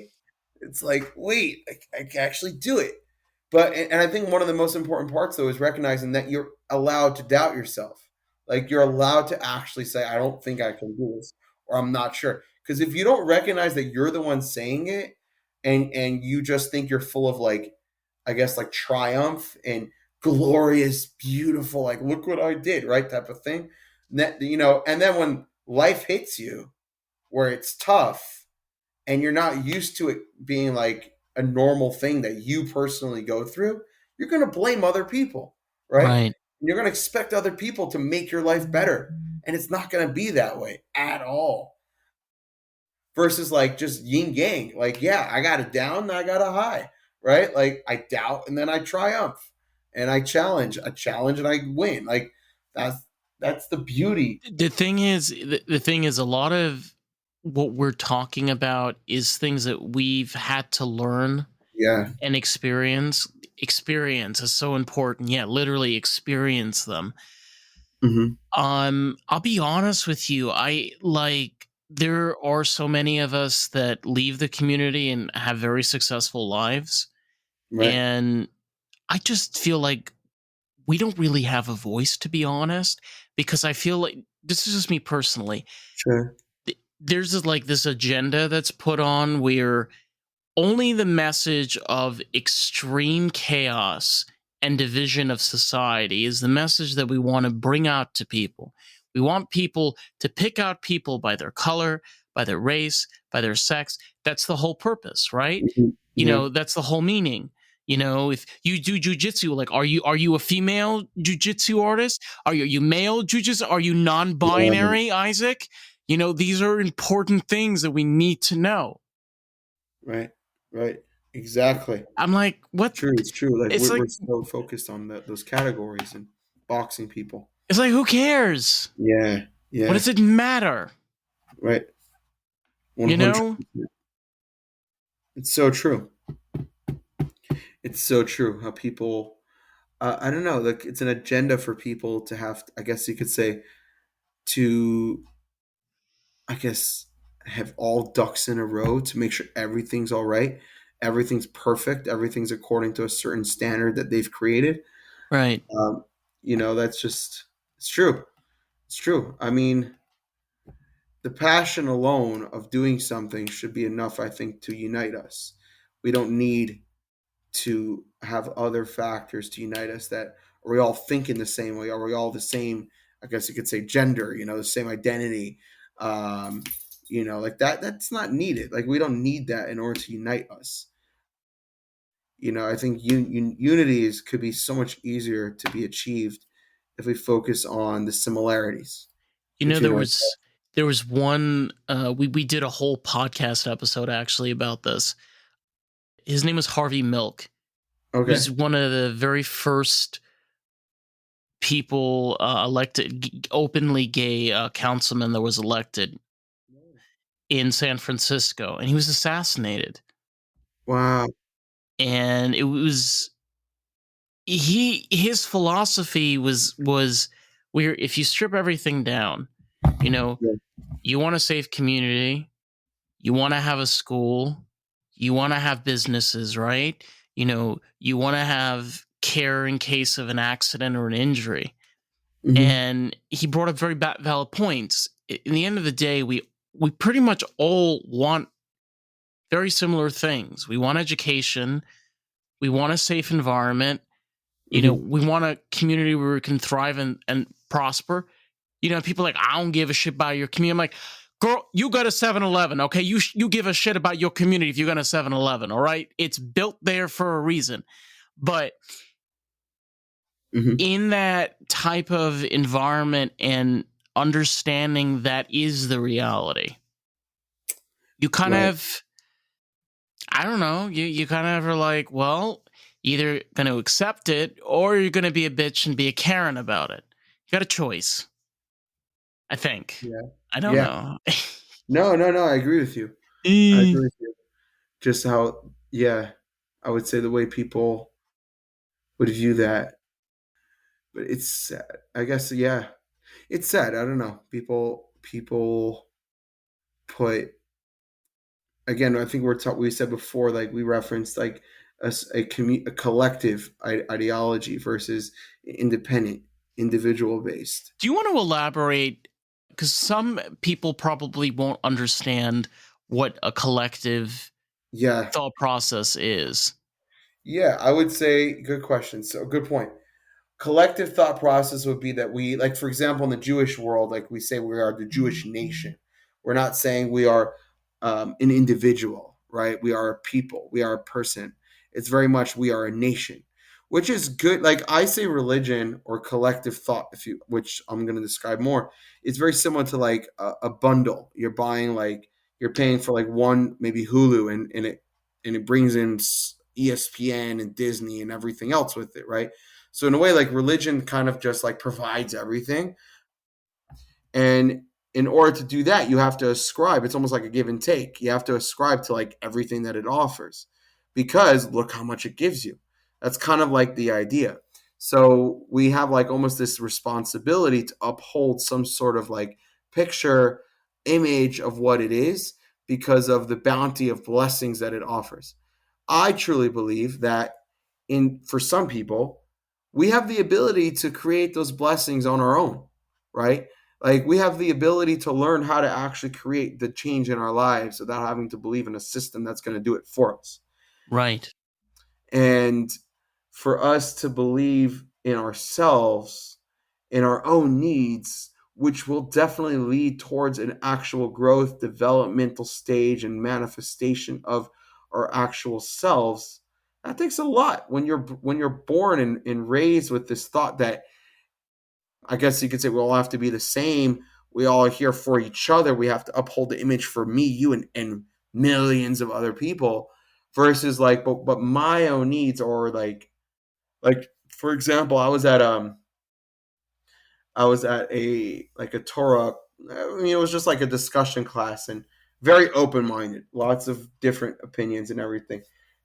It's like wait, I can actually do it. But and I think one of the most important parts though is recognizing that you're allowed to doubt yourself. Like you're allowed to actually say, I don't think I can do this, or I'm not sure. Because if you don't recognize that you're the one saying it, and you just think you're full of like, I guess, like triumph and glorious, beautiful, like look what I did, right, type of thing. That, and then when life hits you where it's tough and you're not used to it being like a normal thing that you personally go through, you're going to blame other people, right? Right. You're going to expect other people to make your life better. And it's not going to be that way at all. Versus like just yin yang. Like, yeah, I got a down, and I got a high, right? Like I doubt and then I triumph. And I challenge and I win. Like that's that's the beauty. The thing is a lot of what we're talking about is things that we've had to learn Yeah. and experience is so important. Yeah, literally experience them. Hmm. I'll be honest with you. I like there are so many of us that leave the community and have very successful lives, Right. and I just feel like we don't really have a voice, to be honest, because I feel like this is just me personally. Sure. There's like this agenda that's put on where only the message of extreme chaos and division of society is the message that we want to bring out to people. We want people to pick out people by their color, by their race, by their sex. That's the whole purpose, right? Mhm. Yeah. That's the whole meaning. If you do jujitsu, like, are you a female jujitsu artist? Are you male jujitsu? Are you Yeah. non-binary, Isaac? These are important things that we need to know. Right. Right. Exactly. I'm like, what? True. It's true. Like It's like we're so focused on those categories and boxing people. it's like who cares? Yeah. What Yeah. does it matter? Right. You 100. know? It's so true. It's so true how people, I don't know, like it's an agenda for people to have, I guess you could say, to, I guess, have all ducks in a row to make sure everything's all right, everything's perfect, everything's according to a certain standard that they've created. Right. Um, that's just, it's true. It's true. I mean, the passion alone of doing something should be enough, I think, to unite us. We don't need to have other factors to unite us. That are we all thinking the same way? Are we all the same? I guess you could say gender. The same identity. Um, like that. That's not needed. Like we don't need that in order to unite us. I think unity could be so much easier to be achieved if we focus on the similarities You know, between there ourselves. was there was one we did a whole podcast episode actually about this. His name was Harvey Milk. He Okay. was one of the very first people elected openly gay councilman that was elected in San Francisco, and he was assassinated. Wow. And it was his philosophy was where if you strip everything down, you know, Yeah. you want a safe community, you want to have a school, you want to have businesses, right? You want to have care in case of an accident or an injury. Hmm. And he brought up very valid points. In the end of the day, we pretty much all want very similar things. We want education, we want a safe environment, Hmm. we want a community where we can thrive and prosper. People are like, I don't give a shit about your community. I'm like, girl, you got a 7-Eleven, okay? You give a shit about your community if you got a 7-Eleven, all right? It's built there for a reason. But Hmm. in that type of environment and understanding that is the reality, you kind Right. of, I don't know, you kind of are like, well, either going to accept it or you're going to be a bitch and be a Karen about it. You got a choice, I think. Yeah. I don't Yeah. know. No, no, no. I agree with you. I Eh. agree with you. Just how, yeah, I would say the way people would view that, but it's sad. I guess, yeah, it's sad. I don't know. People put again. I think we said before, like we referenced like a collective ideology versus independent, individual based. Do you want to elaborate? because some people probably won't understand what a collective Yeah. thought process is. Yeah, I would say good question. So good point. Collective thought process would be that we, like, for example, in the Jewish world, like we say we are the Jewish nation. We're not saying we are an individual, right? We are a people, we are a person. It's very much we are a nation, which is good. Like I say religion or collective thought, if you, which I'm going to describe more, it's very similar to like a bundle. You're buying, like, you're paying for like one maybe Hulu, and it brings in ESPN and Disney and everything else with it, right? So in a way, like religion kind of just like provides everything. And in order to do that, you have to ascribe. It's almost like a give and take. You have to ascribe to like everything that it offers, because look how much it gives you. That's kind of like the idea. So we have like almost this responsibility to uphold some sort of like picture image of what it is, because of the bounty of blessings that it offers. I truly believe that in for some people, we have the ability to create those blessings on our own, right? Like we have the ability to learn how to actually create the change in our lives without having to believe in a system that's going to do it for us. Right. And for us to believe in ourselves, in our own needs, which will definitely lead towards an actual growth, developmental stage, and manifestation of our actual selves. That takes a lot when you're born and raised with this thought that, I guess you could say, we all have to be the same. We all are here for each other. We have to uphold the image for me, you, and millions of other people. Versus like, but my own needs, or like for example, I was at a like a Torah. I mean, it was just like a discussion class, and very open minded, lots of different opinions and everything.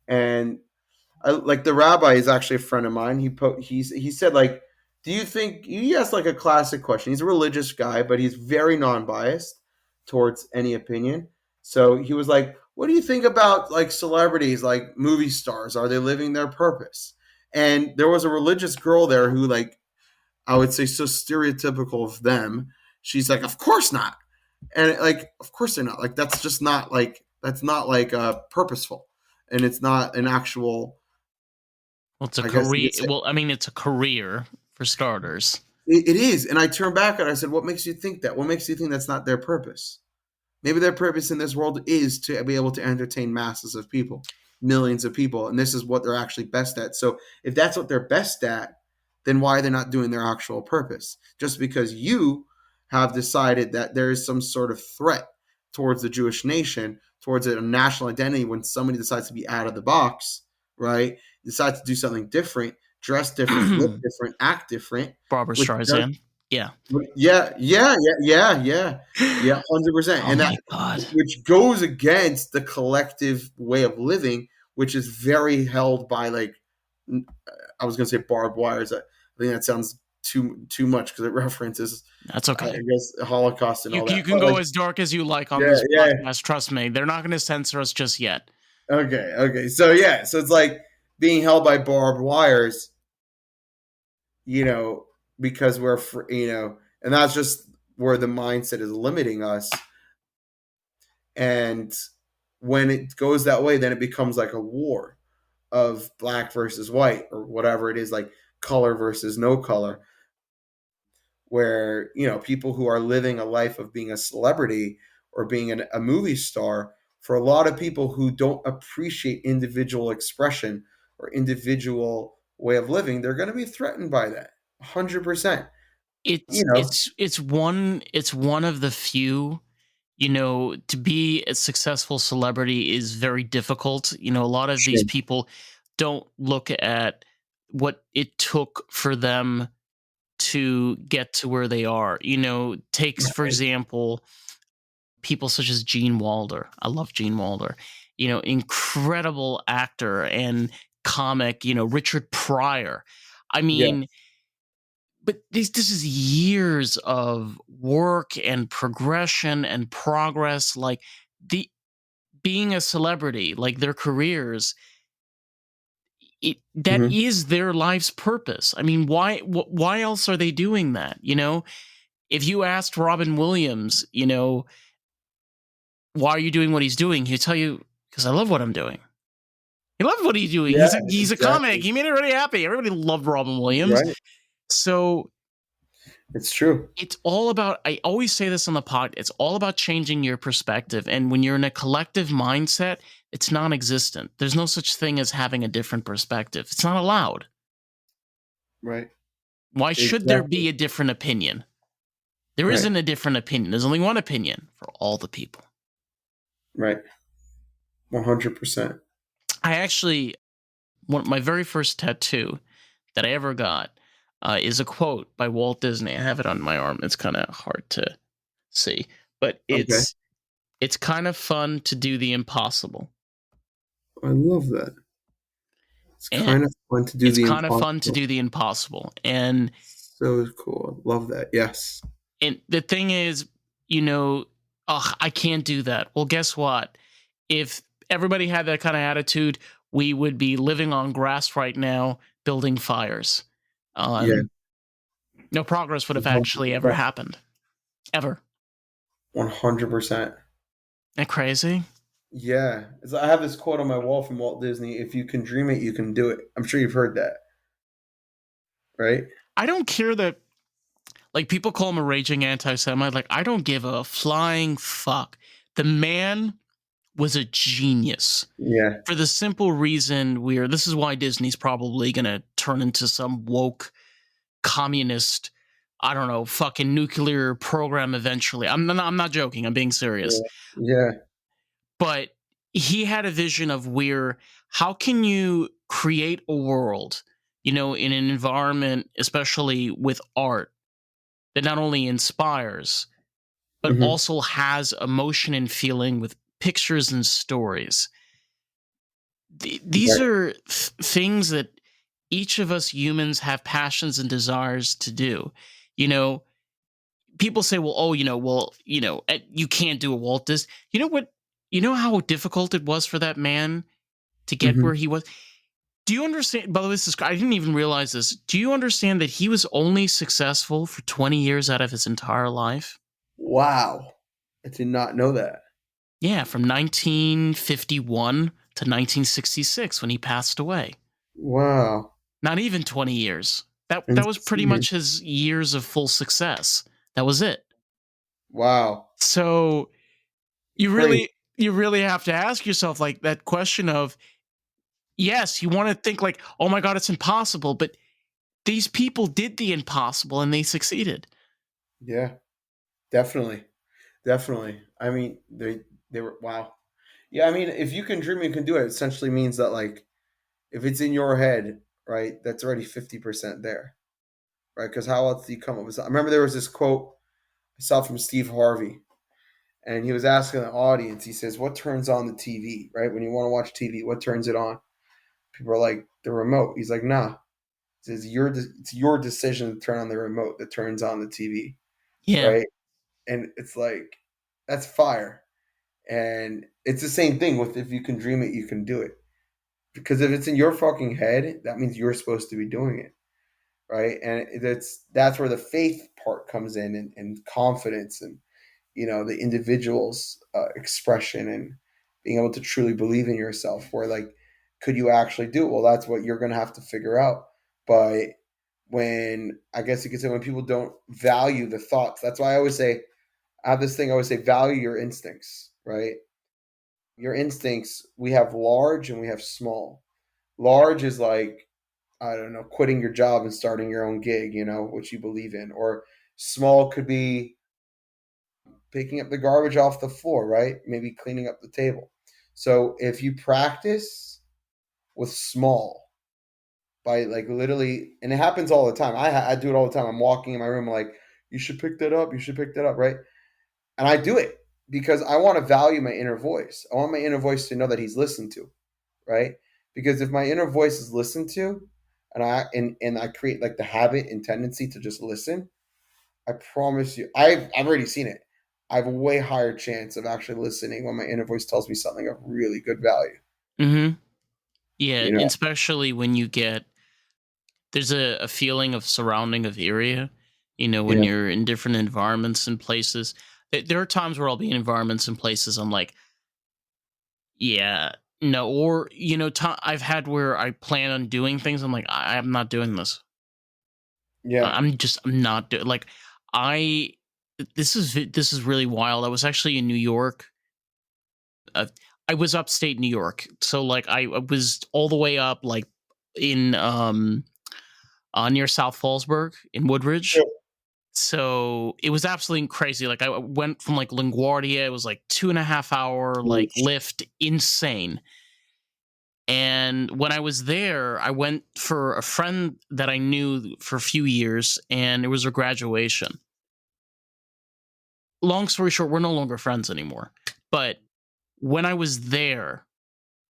And like the rabbi is actually a friend of mine. He said, like, do you think, he asked like a classic question. He's a religious guy, but he's very non biased towards any opinion. So he was like, what do you think about like celebrities, like movie stars? Are they living their purpose? And there was a religious girl there who, like, I would say so stereotypical of them. She's like, of course not. And like, of course they're not. Like that's just not like, that's not like purposeful, and it's not an actual, Well, it's a I guess you career. could say, Well, I mean, it's a career for starters. it is. And I turned back and I said, what makes you think that? What makes you think that's not their purpose? Maybe their purpose in this world is to be able to entertain masses of people, millions of people, and this is what they're actually best at. So if that's what they're best at, then why are they not doing their actual purpose? Just because you have decided that there is some sort of threat towards the Jewish nation, towards a national identity, when somebody decides to be out of the box, right? Decides to do something different, dress different, look Barbara different, act different, which does, Streisand. Yeah. yeah, 100%. Oh And that, my god. which goes against the collective way of living, which is very held by like, I was going to say barbed wires. I think that sounds too much because it references, That's I okay. guess, the Holocaust and all You that. can But like, go as dark as you like on yeah, this yeah, podcast. Trust me, they're not going to censor us just yet. okay. So yeah, so it's like being held by barbed wires, you know, because and that's just where the mindset is limiting us. And when it goes that way, then it becomes like a war of black versus white, or whatever it is, like color versus no color, where, people who are living a life of being a celebrity or being a movie star, for a lot of people who don't appreciate individual expression or individual way of living, they're going to be threatened by that 100%. you know It's one of the few, to be a successful celebrity is very difficult. A lot of these Sure. people don't look at what it took for them to get to where they are. Takes, for example, people such as Gene Wilder. I love Gene Wilder. Incredible actor and comic, Richard Pryor. I Yeah. mean, but this is years of work and progression and progress. Like the being a celebrity, like their careers, that Hmm. is their life's purpose. I mean, why else are they doing that? if you asked Robin Williams, why are you doing what he's doing? He'll tell you, because I love what I'm doing. He loves what he's doing. Yeah, He's a comic. exactly. He made everybody happy. Everybody loved Robin Williams. Right. So It's true. it's all about, I always say this on the pod, it's all about changing your perspective. And when you're in a collective mindset, it's non-existent. There's no such thing as having a different perspective. It's not allowed. Right. Why should there Exactly. be a different opinion? There Right. isn't a different opinion. There's only one opinion for all the people. Right. 100%. I actually, my very first tattoo that I ever got is a quote by Walt Disney. I have it on my arm. It's kind of hard to see, but Okay. it's kind of fun to do the impossible. I love that. It's And kind of fun to do it's the kind of fun to impossible. do the impossible. And So cool. Love that. Yes. the thing is, I can't do that. Well, guess what? If everybody had that kind of attitude, we would be living on grass right now, building fires. Yeah. No progress would have actually ever 100%. happened. Ever. 100%. Isn't that crazy? Yeah. I have this quote on my wall from Walt Disney: "If you can dream it, you can do it." I'm sure you've heard that, right? I don't care that, like, people call him a raging anti-Semite. Like, I don't give a flying fuck. The man was a genius. Yeah. For the simple reason this is why Disney's probably going to turn into some woke communist, I don't know, fucking nuclear program eventually. I'm not joking. I'm being serious. Yeah. Yeah. But he had a vision of how can you create a world, in an environment, especially with art, that not only inspires, but Hmm. also has emotion and feeling with pictures and stories. These Right. are things that each of us humans have passions and desires to do. You know, People say, well, you can't do a Walt Disney. You know what? You know how difficult it was for that man to get Hmm. where he was? Do you understand? By the way, I didn't even realize this. Do you understand that he was only successful for 20 years out of his entire life? Wow. I did not know that. Yeah, from 1951 to 1966 when he passed away. Wow. Not even 20 years. That was pretty Insane. much his years of full success. That was it. Wow. So you Crazy. really have to ask yourself, like, that question of, yes, you want to think like, oh my god, it's impossible, but these people did the impossible and they succeeded. Yeah. Definitely. Definitely. I mean, they were wow. Yeah, I mean, if you can dream, you can do it. Essentially means that, like, if it's in your head, right, that's already 50% there, right? Because how else do you come up with? I remember there was this quote I saw from Steve Harvey, and he was asking the audience. He says, "What turns on the TV? Right, when you want to watch TV, what turns it on?" People are like, "The remote." He's like, "Nah." He says, It's your decision to turn on the remote that turns on the TV, Yeah. right?" And it's like, that's fire. And it's the same thing with, if you can dream it, you can do it. Because if it's in your fucking head, that means you're supposed to be doing it, right? And that's where the faith part comes in, and confidence, and the individual's expression, and being able to truly believe in yourself. Where, like, could you actually do it? Well, that's what you're gonna have to figure out. But when, I guess you could say, when people don't value the thoughts, that's why I always say, I have this thing I always say: value your instincts, right? Your instincts, we have large and we have small. Large is like, I don't know, quitting your job and starting your own gig, which you believe in. Or small could be picking up the garbage off the floor, right? Maybe cleaning up the table. So if you practice with small, by, like, literally, and it happens all the time. I do it all the time. I'm walking in my room, like, you should pick that up. You should pick that up, right? And I do it because I want to value my inner voice. I want my inner voice to know that he's listened to, right? Because if my inner voice is listened to, and I create, like, the habit and tendency to just listen, I promise you, I've already seen it. I have a way higher chance of actually listening when my inner voice tells me something of really good value. Mm-hmm. Yeah, You and know, especially when there's a feeling of surrounding of area. when Yeah. you're in different environments and places. There are times where I'll be in environments and places I'm like, yeah, no, or I've had where I plan on doing things. I'm like, I'm not doing this. Yeah. I'm not doing like I. This is really wild. I was actually in New York. Uh, I was upstate New York, so like I was all the way up like in near South Fallsburg in Woodridge. Yeah. So it was absolutely crazy. Like I went from like LaGuardia, it was like 2.5 hour like lift, insane. And when I was there, I went for a friend that I knew for a few years, and it was her graduation. Long story short, we're no longer friends anymore. But when I was there,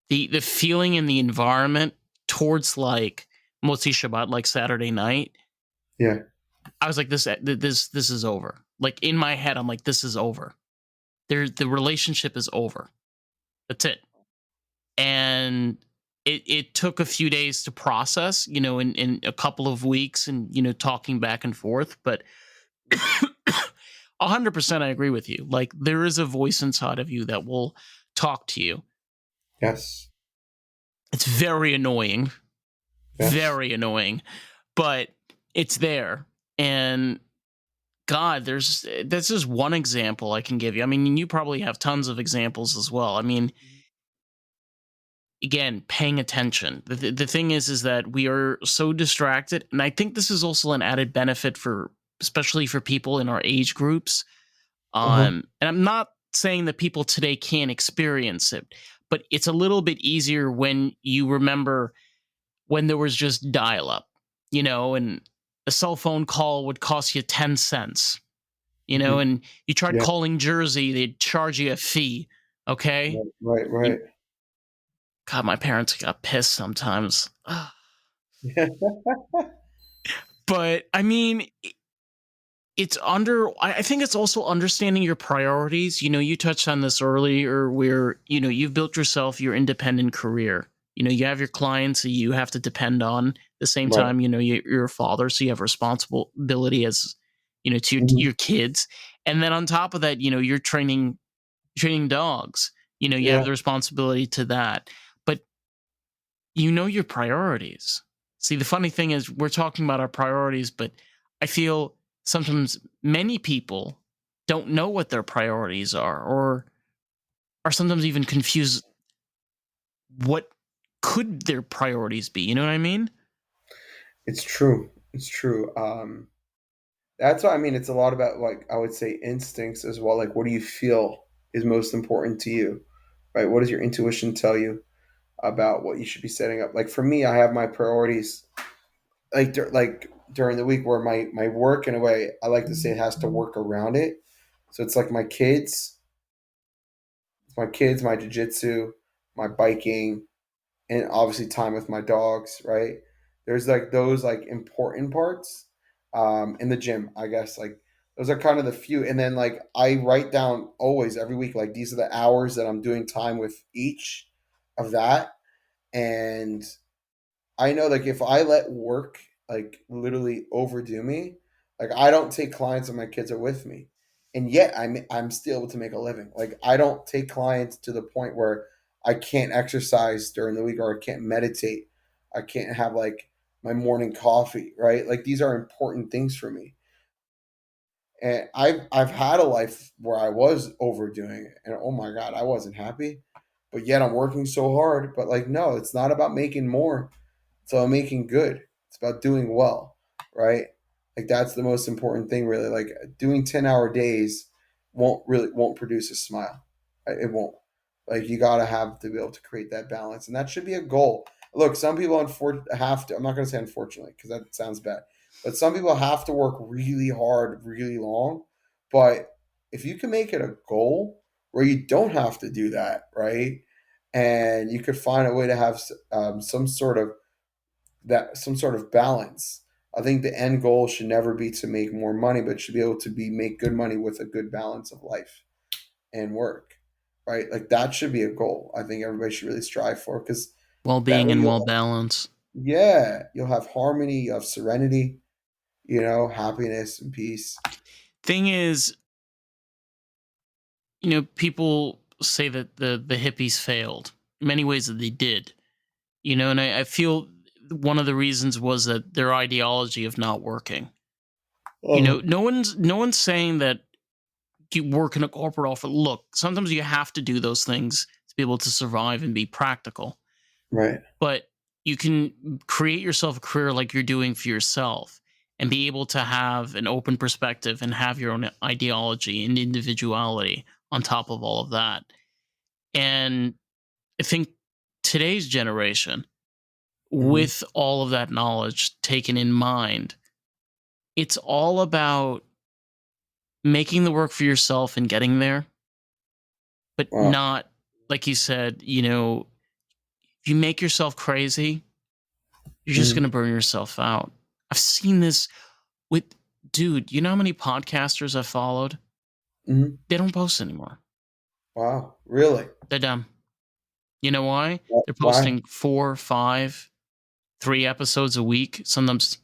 the feeling in the environment towards like Motzi Shabbat, like Saturday night, Yeah. I was like, this is over. Like in my head, I'm like, this is over. The relationship is over. That's it. And it took a few days to process, in a couple of weeks, and talking back and forth. But 100% I agree with you. Like there is a voice inside of you that will talk to you. Yes. It's very annoying, Yes. very annoying, but it's there. And God, that's just one example I can give you. I mean, you probably have tons of examples as well. I mean, again, paying attention. The thing is that we are so distracted, and I think this is also an added benefit for, especially for people in our age groups. Uh-huh. And I'm not saying that people today can't experience it, but it's a little bit easier when you remember when there was just dial up, and a cell phone call would cost you 10 cents, Mhm. and you tried Yeah. calling Jersey, they'd charge you a fee. Okay. Right. Right. You, Right. God, my parents got pissed sometimes. Yeah. But I mean, I think it's also understanding your priorities. You touched on this earlier where, you've built yourself your independent career. You have your clients that you have to depend on. At the same Right. time, you're a father, so you have responsibility as, to Mhm. your kids. And then on top of that, you're training dogs. You have Yeah. the responsibility to that. But your priorities. See, the funny thing is, we're talking about our priorities, but I feel sometimes many people don't know what their priorities are, or are sometimes even confused what could their priorities be. You know what I mean? It's true. It's true. That's what I mean. It's a lot about, like, I would say, instincts as well. Like, what do you feel is most important to you, right? What does your intuition tell you about what you should be setting up? Like for me, I have my priorities like during the week where my work, in a way, I like to say, it has to work around it. So it's like my jujitsu, my biking, and obviously time with my dogs, right? There's like those like important parts in the gym, I guess. Like those are kind of the few, and then like I write down always every week, like these are the hours that I'm doing time with each of that. And I know, like, if I let work like literally overdo me, like I don't take clients and my kids are with me, and yet I'm still able to make a living. Like I don't take clients to the point where I can't exercise during the week, or I can't meditate, I can't have like my morning coffee, right? Like these are important things for me. And I've had a life where I was overdoing it, and oh my god, I wasn't happy, but yet I'm working so hard. But like, no, it's not about making more, so I'm making good. It's about doing well, right? Like that's the most important thing, really. Like doing 10-hour days won't produce a smile. It won't. Like you gotta have to be able to create that balance, and that should be a goal. Look, some people have to. I'm not gonna say unfortunately because that sounds bad, but some people have to work really hard, really long. But if you can make it a goal where you don't have to do that, right? And you could find a way to have some sort of balance. I think the end goal should never be to make more money, but should be able to be make good money with a good balance of life and work, right? Like that should be a goal. I think everybody should really strive for, because Well that being way and well balance. you'll have harmony, you have serenity, happiness and peace. Thing is, people say that the hippies failed. In many ways that they did. And I feel one of the reasons was that their ideology of not working. Oh, No one's saying that you work in a corporate office. Look, sometimes you have to do those things to be able to survive and be practical. right. But you can create yourself a career like you're doing for yourself and be able to have an open perspective and have your own ideology and individuality on top of all of that. And I think today's generation, Hmm. with all of that knowledge taken in mind, it's all about making the work for yourself and getting there, but Wow. not, like you said, if you make yourself crazy, you're just going Hmm. to burn yourself out. I've seen this with, dude, you know how many podcasters I've followed? Hmm. They don't post anymore. Wow. Really? They're done. You know why? They're Why? posting 4, 5, 3 episodes a week. Sometimes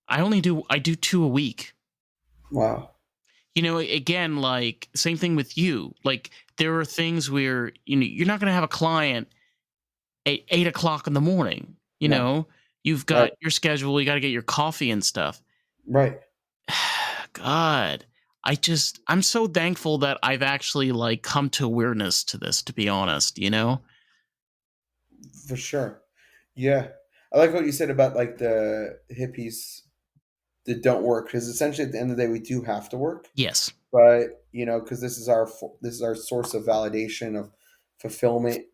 I do 2 a week. Wow. Again, like same thing with you. Like there are things where you're not going to have a client at 8 o'clock in the morning. No. You've Right. got your schedule. You got to get your coffee and stuff. Right. God, I'm so thankful that I've actually like come to awareness to this. To be honest. For sure. Yeah. I like what you said about like the hippies that don't work, because essentially at the end of the day we do have to work, Yes. but because this is our source of validation, of fulfillment.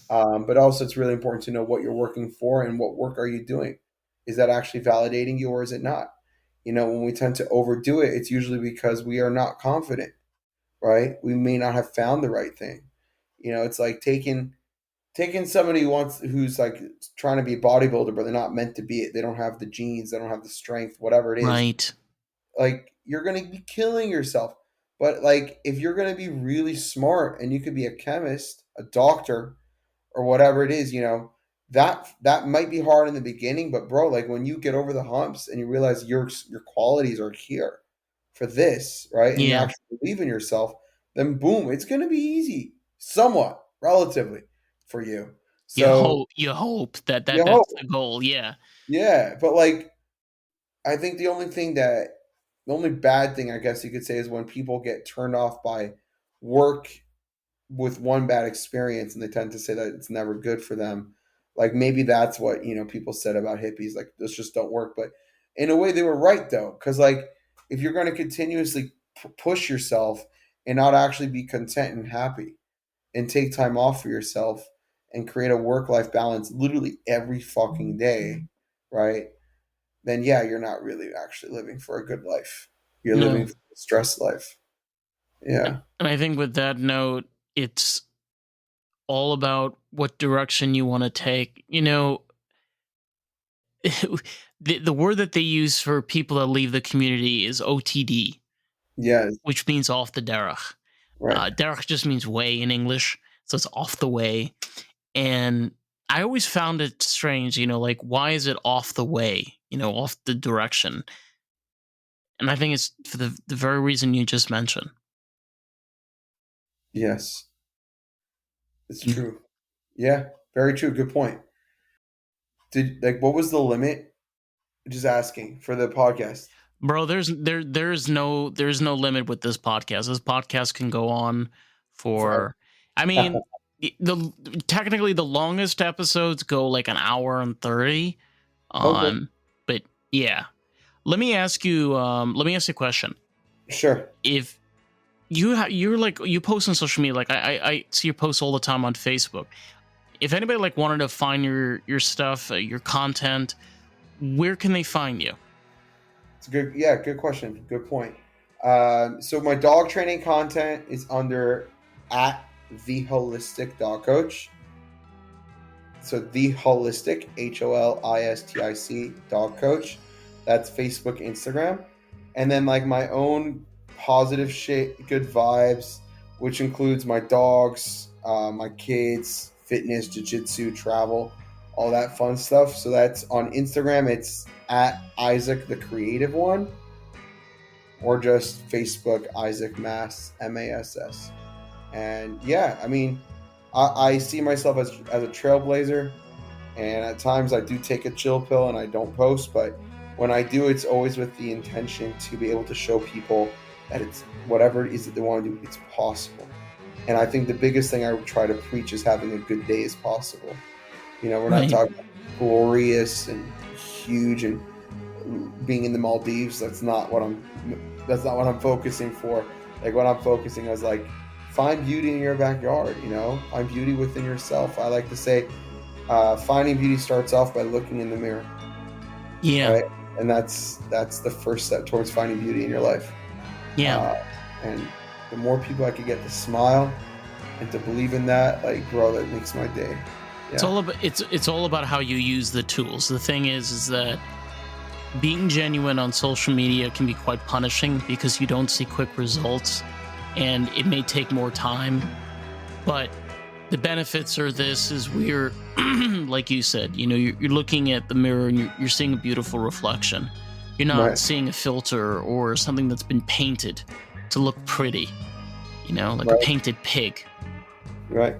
But also it's really important to know what you're working for and what work are you doing. Is that actually validating you or is it not? When we tend to overdo it, it's usually because we are not confident, right? We may not have found the right thing. It's like taking somebody who's like trying to be a bodybuilder, but they're not meant to be it. They don't have the genes, they don't have the strength, whatever it is. Right. Like you're gonna be killing yourself. But like if you're gonna be really smart and you could be a chemist, a doctor, or whatever it is, that might be hard in the beginning, but bro, like when you get over the humps and you realize your qualities are here for this, right? And you Yeah. actually believe in yourself, then boom, it's gonna be easy, somewhat, relatively, for you. You So hope. You hope that you that's hope, the goal. Yeah. yeah. But like I think the only bad thing I guess you could say is when people get turned off by work with one bad experience and they tend to say that it's never good for them. Like maybe that's what people said about hippies, like this just don't work. But in a way they were right though, because like if you're going to continuously push yourself and not actually be content and happy and take time off for yourself and create a work-life balance literally every fucking day, right? Then yeah, you're not really actually living for a good life. You're living No. for a stress life. Yeah. And I think with that note, it's all about what direction you want to take. The word that they use for people that leave the community is OTD, Yeah. which means off the derech. Right. Derech just means way in English, so it's off the way. And I always found it strange, like why is it off the way, off the direction? And I think it's for the very reason you just mentioned. Yes. It's You know, true. Yeah, very true. Good point. What was the limit? Just asking for the podcast. bro, there's no limit with this podcast. This podcast can go on Forever. for, I mean, the technically the longest episodes go like an hour and 30. Okay. But yeah, let me ask you a question. Sure. If you're like you post on social media, like I see your posts all the time on Facebook. If anybody like wanted to find your stuff, your content, where can they find you? It's a good. Yeah, good question. Good point. So my dog training content is under at the holistic dog coach. So the holistic HOLISTIC dog coach. That's Facebook, Instagram, and then like my own positive shit, good vibes, which includes my dogs, my kids, fitness, jiu-jitsu, travel. all that fun stuff. So that's on Instagram. It's at Isaac the Creative One, or just Facebook Isaac Mass, MASS. And yeah, I mean, I see myself as a trailblazer, and at times I do take a chill pill and I don't post, but when I do, it's always with the intention to be able to show people that it's whatever it is that they want to do, it's possible. And I think the biggest thing I would try to preach is having a good day as possible. You know, we're not talking about glorious and huge and being in the Maldives. That's not what I'm focusing for. Like, what I'm focusing is like, find beauty in your backyard, you know, find beauty within yourself. I like to say, finding beauty starts off by looking in the mirror. Yeah. Right? And that's the first step towards finding beauty in your life. Yeah. And the more people I could get to smile and to believe in that, like, bro, that makes my day. Yeah. It's all about how you use the tools. The thing is that being genuine on social media can be quite punishing because you don't see quick results, and it may take more time. But the benefits are this: is we're like you said, you know, you're looking at the mirror and you're seeing a beautiful reflection. You're not seeing a filter or something that's been painted to look pretty, you know, like a painted pig. Right.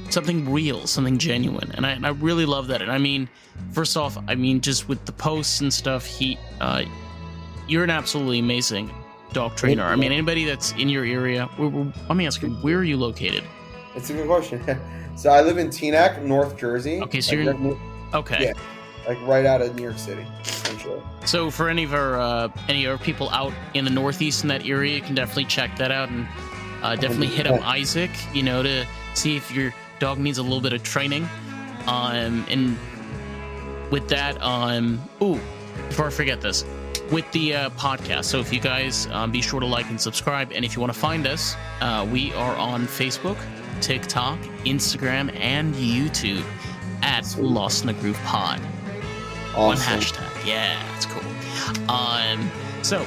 Something real, something genuine. And I really love that. And I mean, first off, I mean, just with the posts and stuff, you're an absolutely amazing dog trainer. I mean, anybody that's in your area, let me ask you, where are you located? It's a good question. So I live in Teaneck, North Jersey. Okay, so you're okay. Yeah, like right out of New York City. Essentially. So for any of our people out in the Northeast in that area, you can definitely check that out and definitely hit up Isaac, you know, to see if your dog needs a little bit of training. And with that, before I forget this, with the podcast. So if you guys be sure to like and subscribe, and if you want to find us, we are on Facebook, TikTok, Instagram, and YouTube at Lost in the Groove Pod. Awesome. One hashtag. Yeah, that's cool. So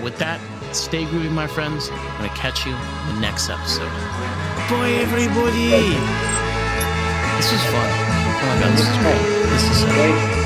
with that, stay groovy, my friends. I'm gonna catch you in the next episode. Bye, everybody. This was fun. Oh my god, this is great. This is so